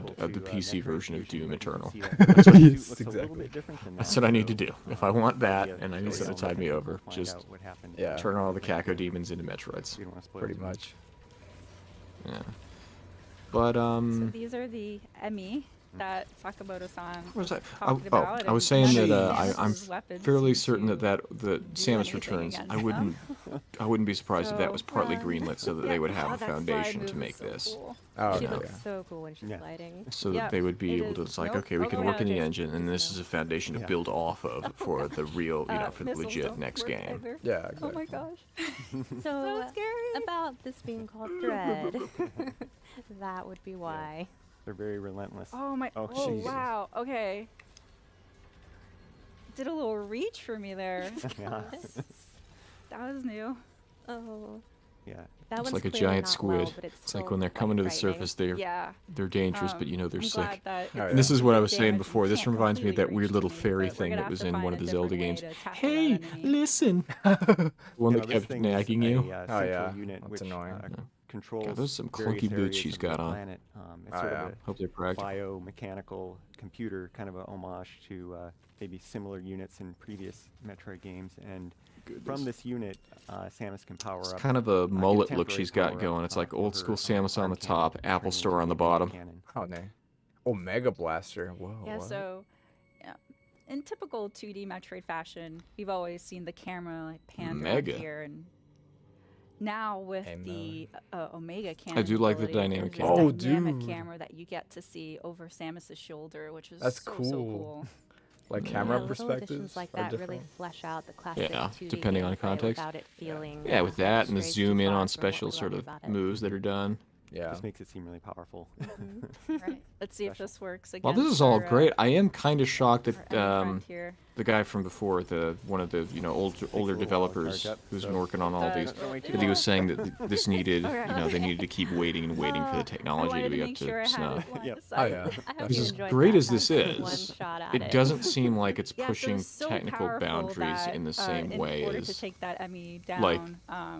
mod of the PC version of Doom Eternal. Yes, exactly. That's what I need to do. If I want that, and I need something to tide me over, just turn all the Caco demons into Metroids. Pretty much. Yeah. But So these are the Emmy that Sakamoto-san What was that? talked about. I was and saying that Samus's I'm weapons fairly seem certain to that Samus anything Returns. against I wouldn't be surprised if that So, was partly um, greenlit so that yeah. they would have Oh, a that slide foundation move to is make so this. cool. Oh, She no, looks yeah. so cool when she's sliding. So that Yeah, they would be it able to, is. it's like, Nope. okay, we can Oh, work in the yeah. engine, and this is a foundation to Yeah. build off of for the real, for the Missiles legit don't next work game. either. Yeah, Oh exactly. my gosh. So scary. about this being called Dread, that would be why. They're very relentless. Oh my. Oh, Oh, Jesus. wow. Okay. Did a little reach for me there. Yeah. That was new. Oh. Yeah. That It's one's like a clearly giant not squid. well, but It's like still when they're quite coming to the frightening. surface, Yeah. they're dangerous, but you know they're I'm sick. glad that Oh, yeah. And this is what I was damage saying you before. This can't reminds me of that completely weird reach little to me, fairy but we're thing gonna that have was to in find one a of the different Zelda way games. to tackle that Hey, enemy. listen. One You that know, this kept thing is nagging a, you. central yeah. unit That's which annoying. controls God, those are some various clunky boots areas she's of the got on. planet. It's Oh, sort yeah. of Hope they're a practical. biomechanical computer, kind of a homage to maybe similar units in previous Metroid games. And from this unit, Samus can power It's up. kind of a mullet look contemporary she's got power-up, going. It's like for old her, school Samus on arm the cannon, top, turning Apple into Store on the a bottom. cannon. Oh, no. Oh, Mega Blaster. Whoa. Yeah, what? so yeah, in typical 2D Metroid fashion, we've always seen the camera like pan around Mega. here, and now with Amen. the Omega camera, do like the dynamic camera. Oh, dynamic dude. camera that you get to see over Samus's shoulder, which is That's so cool. cool. Like Yeah, camera little perspectives additions like are that different. really flesh out the classic Yeah, 2D depending on gameplay context. without it feeling Yeah, with that and the strays too zoom in far on from what we special love sort of about it. moves that are done. Yeah. This makes it seem really powerful. Right. Let's see if this works again. Well, this is all great. I am kind of shocked that Frontier. the guy from before, one of the older developers charge up, who's been so- working on all Uh, these, Don't wait too that he was long. saying that this needed, Okay. they needed to keep waiting and waiting for the I technology wanted to be to up make to sure I had snuff. it line Yep. of Oh, sight. yeah. I hope you Because as enjoyed great that. as this That's one is, shot at it doesn't seem like it's Yeah, so pushing it's so technical powerful boundaries that, in the same in way order to as, take that Emmy down, like,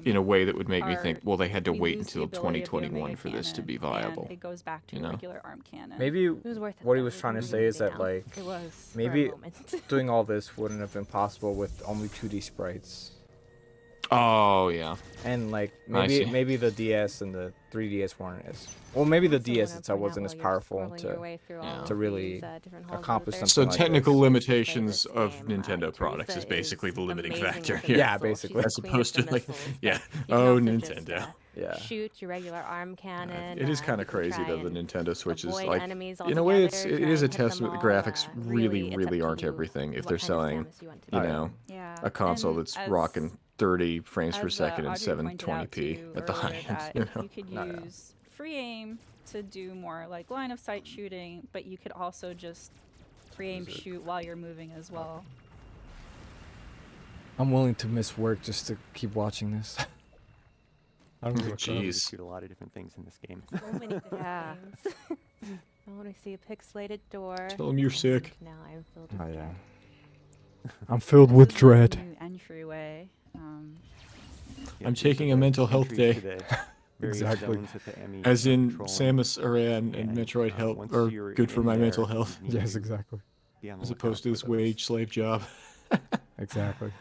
in a way that would make me think, our- well, they had to we wait lose the until ability of the 2021 Omega for this to be cannon, and viable. it goes back to you a know? regular arm cannon. Maybe was worth it, what he though. was It trying to was say is amazing that now. like It was for a maybe moment. doing all this wouldn't have been possible with only 2D sprites. Oh, yeah. And like I see. maybe the DS and the 3DS weren't as well. Maybe the Also DS wanna itself point out wasn't as while you're powerful scrolling your way through all Yeah. of to really these, different halls of accomplish the So something like technical this. limitations This of game, Nintendo Teresa products is basically the limiting amazing factor with the here. Yeah, missiles. basically. She's As the queen opposed of to the like, missiles. yeah, You can oh, also just, Nintendo. Yeah. shoot your regular arm cannon. It is you kind of can crazy try though. The and Nintendo Switch is avoid like, enemies in a way, altogether, it try is a and hit them testament. The all. graphics really, it's up really to aren't you everything. If what they're kind of selling, Samus you want to you be. know, Yeah. a console and that's as- rocking 30 frames per as, second and Audrey pointed out 720p to you at the high earlier, end. that You know? you could No, yeah. use free aim to do more like line of sight shooting, but you could also just free aim shoot while you're moving as well. I'm willing to miss work just to keep watching this. I don't give a crap. You Jeez. shoot a lot of different things in this game. So many different Yeah. things. I want to see a pixelated door. Tell 'em you're sick. Now I'm filled with Oh dread. yeah. I'm filled with This is a dread. new entryway. Yeah, I'm these taking are a the mental health entries day. to the various Exactly. zones that the Emmy As are in controlling. Samus Aran and And, Metroid Help once are you're good for in my there, mental you health, need Yes, to exactly. be on the as lookout opposed to for this those. wage slave job. Exactly.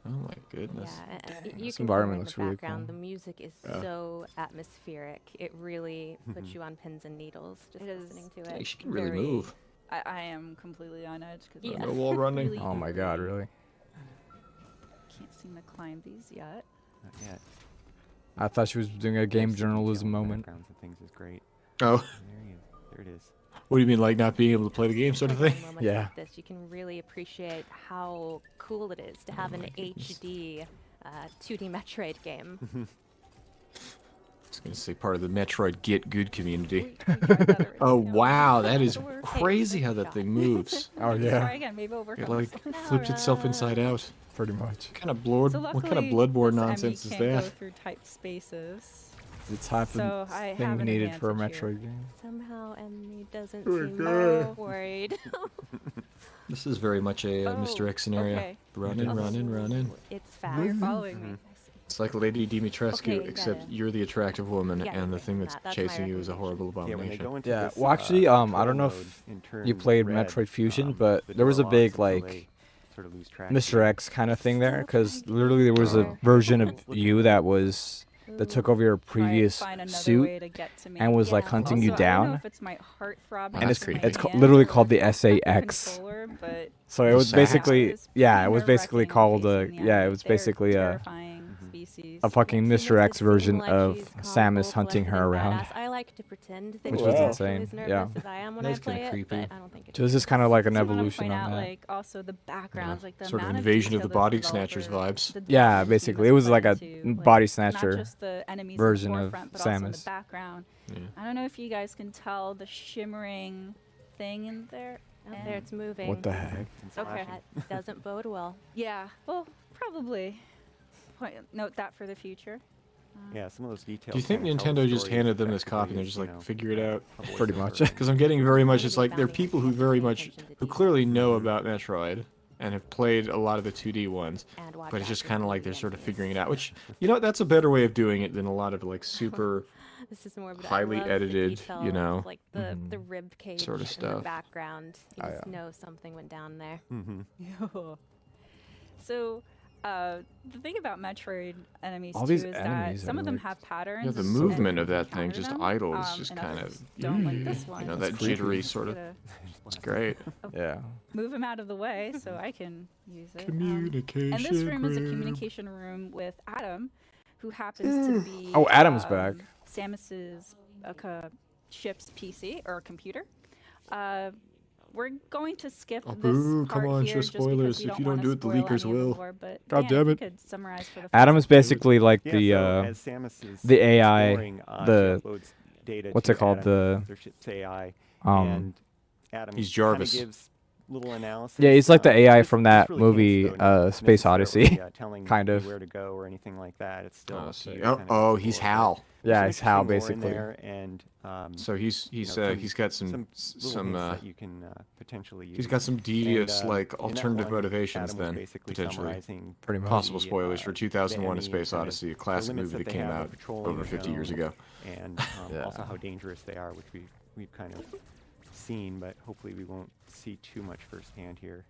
Oh my goodness. Yeah, and you This can environment hear in looks the really background. cool. The music is Yeah. so atmospheric. It really puts you on pins and needles just It is- listening to Hey, it. she can really very- move. I am completely on edge because Yeah. No wall running. really Oh my god, really? can't seem to climb these yet. Not yet. I thought she was doing a game journalism moment. Backgrounds and things is great. Oh, There he is. There it is. what do you mean, like not being able to play the game sort of Like, thing? in moments Yeah. like this, you can really appreciate how cool it is to have an my goodness. HD 2D Metroid game. I was gonna say part of the Metroid Get Good community. We tried that already. Oh No. wow, that is Hey, crazy how first that shot. thing moves. Oh Try yeah, again. Maybe we'll work It on like this one. flipped itself inside out. pretty much. What kind of blood? So What kind of luckily, Bloodborne this Emmy nonsense is can't go that? through tight spaces. The type So of I have thing an needed for a advantage here. Metroid game. Somehow Emily doesn't Oh, seem God. worried. This is very much a Mr. X scenario. okay. Running, running, running. It's Oh, fast. you're following me. It's like Lady Dimitrescu, Okay, except yeah. you're the attractive woman, Yeah, and the yeah, thing that's that's my chasing you is a horrible Yeah, when they abomination. go into Yeah, this, well actually, I don't control know mode if and you turn played red, Metroid Fusion, the but there door was a locks big until like they sort of lose track of Mr. you. X kind of thing there, because literally there was a version of you that was that took over your previous suit and was like hunting you down. I don't know if it's my heart throbbing. And it's literally called the SAX. So it was basically, yeah, it was basically called it was basically a fucking Mr. X version of Samus hunting her around. I like to pretend that Which was he's insane. as nervous Yeah. as I am when I play it, but I don't think it's So this is kind of like an I wanna evolution point on out, that. like, also the backgrounds, like the Sort of amount Invasion of detail the those Body developers- Snatchers vibes. the Yeah, developers basically, team it has was like put a into, body not snatcher just the enemies in the version of forefront, but also in the Samus. background. I don't know if you guys can tell the shimmering thing in there. Out there, it's moving. What the heck? Okay. That doesn't bode well. Yeah. Well, probably. Note that for the future. Yeah, some of those details. Do you think kinda tell the Nintendo just story handed them this effectively, copy and they're just you like, know, figure it out? Pretty much. Because I'm getting very much, it's like, there are people who very much, who clearly know about Metroid and have played a lot of the 2D ones, but it's just kind of like they're sort of figuring it out, which, you know, that's a better way of doing it than a lot of like super This is more, but I highly love the edited, detail you of, know, like the rib cage sort of in the stuff. background. You just know something went down there. So, the thing about Metroid enemies All too these is enemies that some are of them like- have patterns. Yeah, the and movement you of can that thing, counter just them, idle, is just and kind others of, don't like this one. you know, It's that creepy. jittery sort of, it's great. Yeah. Move him out of the way so I can use it. Communication and this room is a room. communication room with Adam, who happens to be Oh, Adam's back. Samus's ship's PC or computer. We're going to skip Oh, this boo, part come on, here show just because spoilers. we If don't you don't wanna do it, the spoil leakers any of the will. lore, but God Dan, damn if you it. could summarize for the Adam is first few- basically like Yeah, the so as Samus is the AI, exploring, she the uploads data what's to it called, Adam, the their ship's AI, um, and Adam He's kinda Jarvis. gives little analysis. yeah, he's like the AI it's- from it's that really movie, hints, though, not Space necessarily, Odyssey, telling kind you of. where to go or anything like that. It's still up to so- you oh, to kinda oh, explore, he's but Hal. there's Yeah, some he's Hal, interesting lore in basically. there, and So he's you know, he's got some little some hints that you can potentially use. he's got some devious And, like in that alternative one, motivations Adam was then basically potentially. summarizing Pretty much. Possible the, spoilers for the 2001: A enemy Space kind of Odyssey, a the classic limits movie that that they came have out of patrolling over the 50 years zone, ago. and also how dangerous they are, which we've kind of seen, but hopefully we won't see too much firsthand here.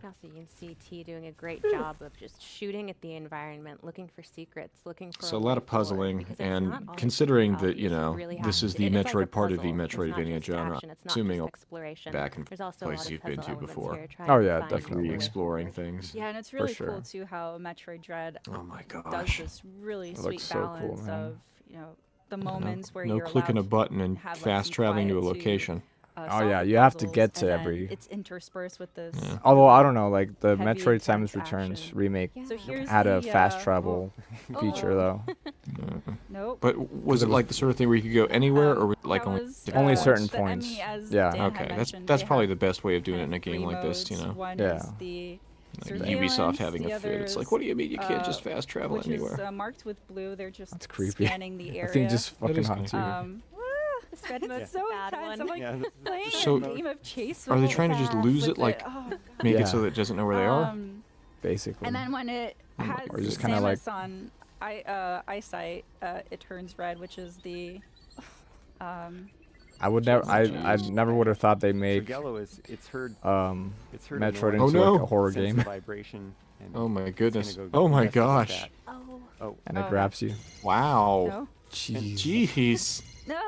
Also, you can see T doing a great job of just shooting at the environment, looking for secrets, looking for. So a way lot of forward, puzzling, because it's and not always considering about, that, you just know, really have this to- is the it's like a Metroid part of the puzzle. It's not Metroidvania just genre, action, it's not assuming just I'll exploration. back in There's also a places lot of you've been puzzle to elements before. here, trying Oh to yeah, find your definitely. way Re-exploring forward. things. Yeah, and it's For really sure. cool too how Metroid Dread Oh my does gosh. this really It sweet looks so cool, balance man. of, you know, the moments where No you're clicking a allowed button and to have, like, fast some traveling to a quiet location. Oh solve yeah, the you have to puzzles, get to and then every. it's interspersed with this. Although I don't know, like the heavy, Metroid intense Samus Returns action. remake So here's had a the, fast travel feature though. Nope. But was it like the sort of thing where you could go anywhere, or was it like that only was, different Only points? certain the points. Emmy, as Yeah. Dan had Okay, mentioned, that's they probably have the best way of doing it kind in a of game three like this, you modes. know. One Yeah. is the Like surveillance, Ubisoft having the a fit. It's like, others, what do you mean you can't just fast travel which anywhere? is marked with blue. They're just That's creepy. scanning the area. I think just That fucking is hunts you. This red It's so bad intense. one. I'm like Yeah, playing So, a game of chase. Are they with trying to just fast, lose it, like, oh. make Yeah. it so that it doesn't know where they are? Basically. And then when it has Or just kinda like- Samus on eyesight, it turns red, which is the I would never. I never would have thought they So made yellow is it's heard Metroid annoying into Oh, like no. a horror sense game, of vibration, and Oh my it's goodness. gonna go Oh my investigate gosh. that. Oh, and it Oh. grabs you. Wow. no. Jeez. No.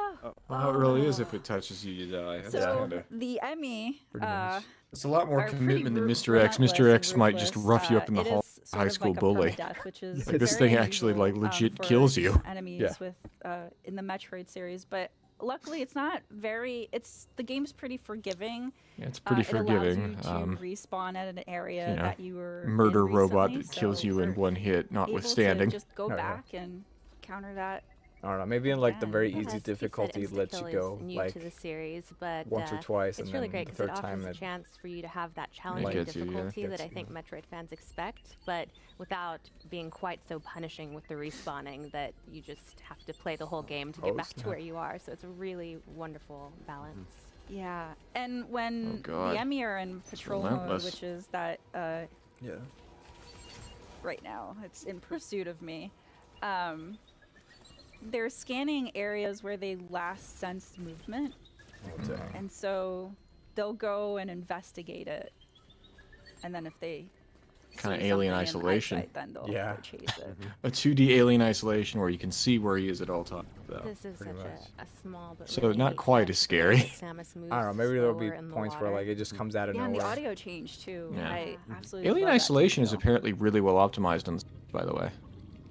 Well, it really is. If it touches you, you die. That's So kinda... the Emmy. Pretty much. It's a lot more are pretty commitment than Mr. X. relentless Mr. and X might just ruthless. rough you up in the It hall. is sort High of school like a bully. permadeath, which is Like, this very thing actually, like, unusual, legit for kills you. Enemies Yeah. with in the Metroid series, but luckily it's not very. The game's pretty forgiving. Yeah, it's pretty It allows forgiving. you to respawn at an area you know, that you were murder in robot recently, that kills so you in we're one hit, able notwithstanding. to just go Oh, yeah. back and counter that. I don't know. Maybe in like the Yeah. very Yeah, easy as Steve said, difficulty lets you Insta-kill go is new like to the series, but once or twice, it's and really then great the because it third time offers a it chance for you to have that challenging gets you, yeah. difficulty that Gets I think Metroid fans expect, but without being quite so punishing with the respawning that you just have to play the whole game to get back to where you are. So it's a really wonderful balance. Yeah, and when God. the Emmy are in patrol mode, relentless. which is that yeah. right now, it's in pursuit of me. They're scanning areas where they last sensed movement, and so they'll go and investigate it. And then if they kind of see Alien something in Isolation. eyesight, then they'll Yeah. go chase it. A 2D Alien Isolation where you can see where he is at all times. Though. This is such pretty much. a small but So really not neat quite touch as the scary. way that Samus moves I don't know. Maybe there'll be slower in the points where water. like it just comes out of Yeah, and the nowhere. audio changed too. Yeah. I absolutely Alien love that Isolation is detail. apparently really well optimized on the Switch, by the way.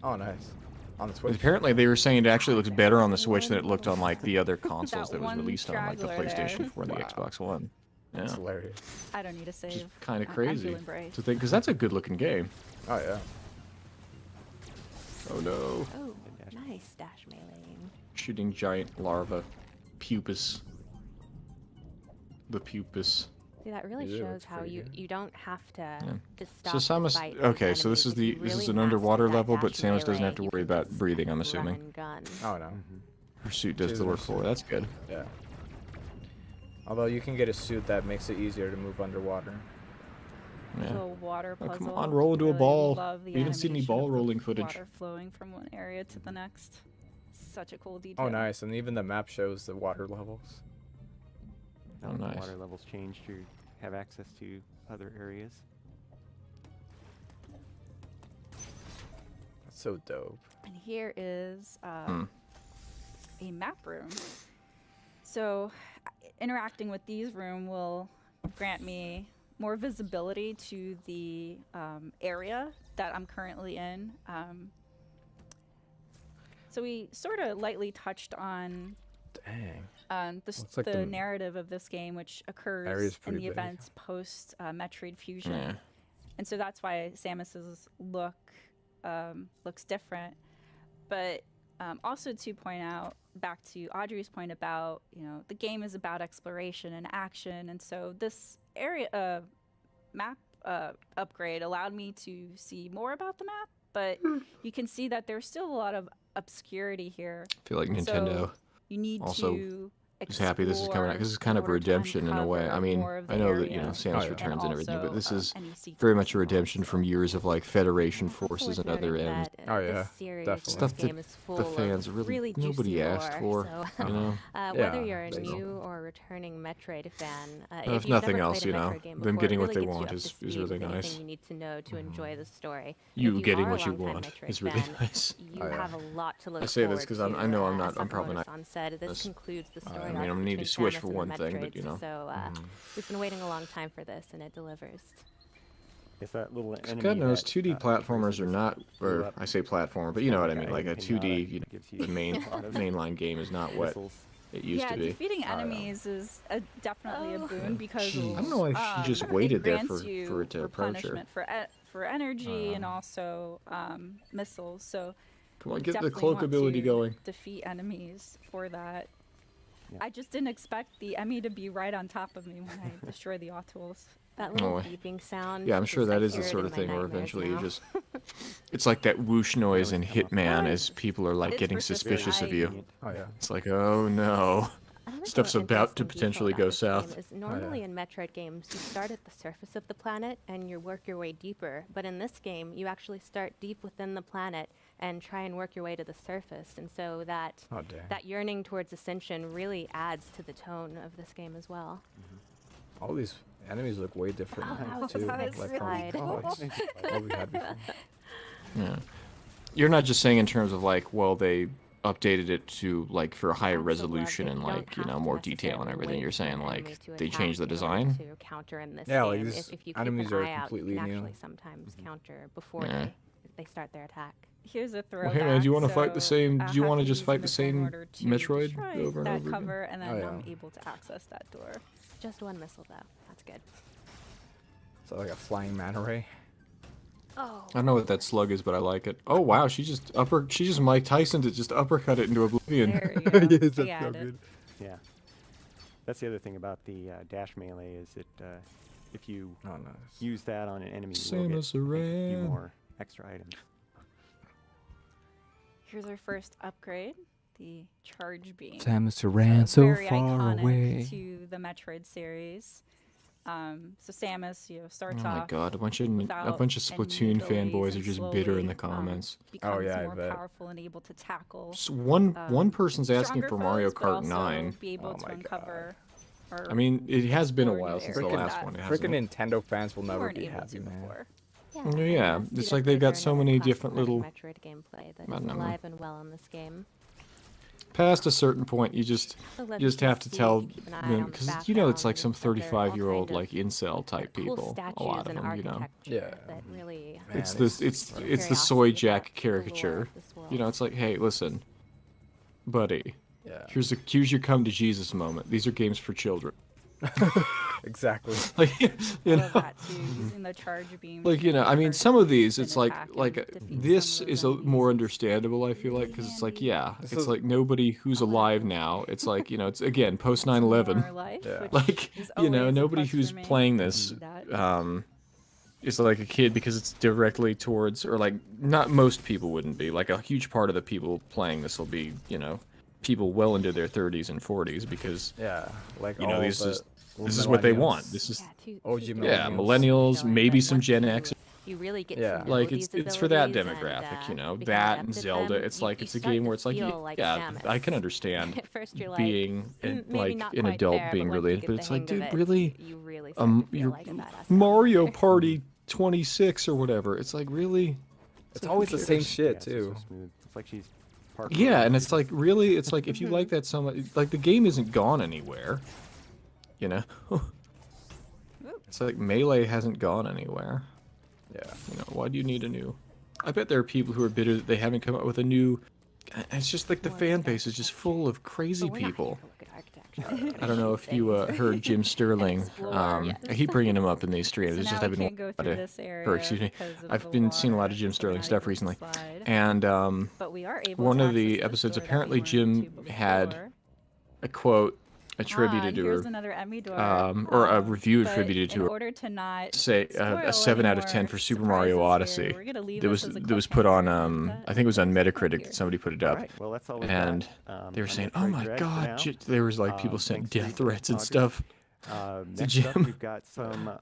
Oh, nice. On the Switch. Apparently they were saying it actually looks better on the Switch than it looked on like the other consoles that was one released on, like the straggler there. PlayStation 4 and the Xbox One. Yeah, That's hilarious. I don't need a save. just kind of I'm crazy feeling brave. to think, because that's a good-looking game. Oh yeah. Oh no, Oh, nice dash meleeing. shooting giant larva, pupus. The pupus. See, that really Yeah, shows looks how pretty you, good. you don't have to just stop So Samus, the fight okay, with so this is enemies. If the you this is really an master underwater that level, but dash Samus doesn't melee, have to you worry can about just breathing. I'm run assuming and gun. Oh no. her suit does She's the in her work for her. suit. That's good. Yeah. Although you can get a suit that makes it easier to move underwater. Yeah. Little water Oh, puzzle. come on, roll into a Really ball. love the We haven't seen any animation ball of the rolling footage. Water flowing from one area to the next. Such a cool detail. Oh, nice. And even the map shows the water levels. Oh, The nice. water levels change to have access to other areas. That's so dope. And here is Hmm. a map room. So interacting with these room will grant me more visibility to the area that I'm currently in. So we sort of lightly touched on Dang. the, like the the narrative of this game, which occurs area's in pretty the big. events post Metroid Fusion. Yeah. And so that's why Samus's look looks different. But also to point out, back to Audrey's point about, the game is about exploration and action. And so this area map upgrade allowed me to see more about the map. But you can see that there's still a lot of obscurity here. I feel like So Nintendo you need also to is happy this is coming out because it's kind of a redemption in a way. I mean, I know that Samus Returns and everything, but this is very much a redemption from years of like Federation forces and other ends. Oh yeah, definitely. Stuff that the fans really nobody asked for. You know, whether you're a new or returning Metroid fan, if you've nothing never else, played a Metroid game them before, getting it what they really gets you want up is to speed really with nice. anything you need to know to enjoy the story. You If getting are a what you longtime want Metroid is really fan, nice. You have a lot to look I say forward this because to. I know I'm As probably Sakamoto not. said, this this- concludes the story I mean, arc I'm gonna need to between switch Samus for and one the thing, but Metroids, So we've been waiting a long time for this, and it delivers. It's that little enemy. God knows, that, 2D platformers are not, or I say platformer, but you know what I mean. Like a 2D, the mainline game is not what it used to be. Defeating enemies is definitely a boon because I don't know why she just waited there for it to approach her. replenishment for energy and also missiles. So Come on, you get the definitely cloak want ability to going. Defeat enemies for that. I just didn't expect the Emmy to be right on top of me when I destroy the Autuals. That No little way. beeping sound. Yeah, I'm sure that I is the hear it sort in of my thing where nightmares eventually you now. just. It's like that whoosh noise in Hitman as people are like It's getting persistent. suspicious of you. Oh yeah. It's like, oh no. Another Stuff's cool about to interesting potentially detail go about this south. game is normally in Metroid games, you start at the surface of the planet and you work your way deeper. But in this game, you actually start deep within the planet and try and work your way to the surface. And so that that yearning towards ascension really adds to the tone of this game as well. All these enemies look way different too. that was Like really cool. what we had before. Yeah. You're not just saying in terms of like, well, they updated it to like for a higher resolution and like, more detail and everything. You're saying like they changed the design? To counter in this Yeah, game. like these if you keep enemies an are eye out, you completely can new. actually sometimes counter before Yeah. they start their attack. Here's a Well, throwback. hey man, do you want to fight the so same? I Do you have want to to just use fight the missile in same order to Metroid destroy over and that over cover, again? and then Oh, yeah. I'm able to access that door. Just one missile though. That's good. So like a flying manta ray. Oh. I don't know what that slug is, but I like it. Oh wow, she just Mike Tyson to just uppercut it into oblivion. There you go. Yes, that's Yeah, so I did. good. Yeah. That's the other thing about the dash melee is it if you use that on an enemy, you will get Samus a few Aran. more extra items. Here's our first upgrade, the charge beam. Samus Aran, so very far iconic away. to the Metroid series. So Samus, starts Oh my off god, a bunch of without Splatoon any fanboys abilities are and just bitter in the slowly, comments. becomes yeah, I more bet. powerful and able to tackle. So one person's asking stronger for Mario foes, but Kart also 9. Be able Oh to my uncover. Or I mean, it has been a explore while new since the areas last that one. Freaking hasn't it? Nintendo fans will you never weren't be able happy, to man. before. Yeah, it's like they've got so many different little Metroid gameplay that is alive and well in this game. Past a certain point, you just have to tell them, because it's like some 35-year-old like incel type people, a lot of them, Yeah. Really it's the soy jack caricature. It's like, hey, listen, buddy. Yeah. Here's your come to Jesus moment. These are games for children. Exactly. Like, using the charge beam. Like, I mean, some of these, it's like this is more understandable, I feel like, because it's like, it's like nobody who's alive now. It's like, it's again post 9/11. Yeah. Like, nobody who's playing this is like a kid, because it's directly towards, or like, not most people wouldn't be. Like, a huge part of the people playing this will be, people well into their 30s and 40s, because like this is what they want. This is millennials, maybe some Gen X. You really get to know like these it's for that abilities demographic, that and Zelda. It's like it's a game where it's like, I can understand being like an adult being related, but it's like, dude, really, you're Mario Party 26 or whatever. It's like, really, it's always the same shit too. It's like she's yeah, and it's like, really, it's like, if you like that so much, like, the game isn't gone anywhere. It's like Melee hasn't gone anywhere. Yeah. Why do you need a new? I bet there are people who are bitter that they haven't come up with a new. It's just like the fan base is just full of crazy people. I don't know if you heard Jim Sterling. I keep bringing him up in these streams. It's just I've been I've been seeing a lot of Jim Sterling stuff recently, and one of the episodes, apparently Jim had a quote attributed to her, or a review attributed to her, say a 7 out of 10 for Super Mario Odyssey. That was put on, I think it was on Metacritic. Somebody put it up, and they were saying, "Oh my God!" There was like people sent death threats and stuff to Jim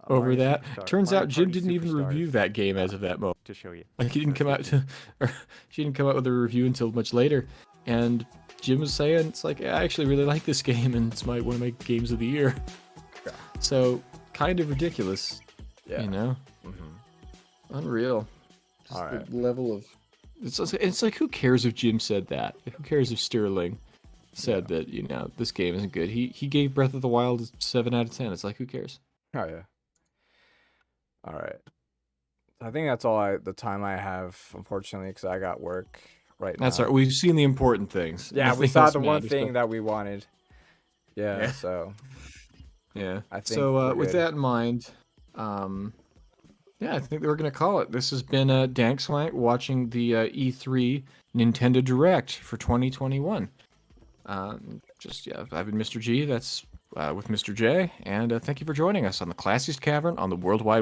over that. Turns out Jim didn't even review that game as of that moment. To show you, like he didn't come out she didn't come out with a review until much later, and Jim was saying, it's like, I actually really like this game, and it's one of my games of the year. Yeah. So, kind of ridiculous, Unreal. Just all right. The level of... It's like, who cares if Jim said that? Who cares if Sterling said that, this game isn't good? He gave Breath of the Wild a 7 out of 10. It's like, who cares? Oh, yeah. All right. I think that's all the time I have, unfortunately, because I got work. Right now. That's all right. We've seen the important things. Yeah, we saw the one thing that we wanted. Yeah, so. Yeah. I think so with that in mind, I think we're going to call it. This has been Dank Swank watching the E3 Nintendo Direct for 2021. I've been Mr. G. That's with Mr. J. And thank you for joining us on the Classiest Cavern on the World Wide Web.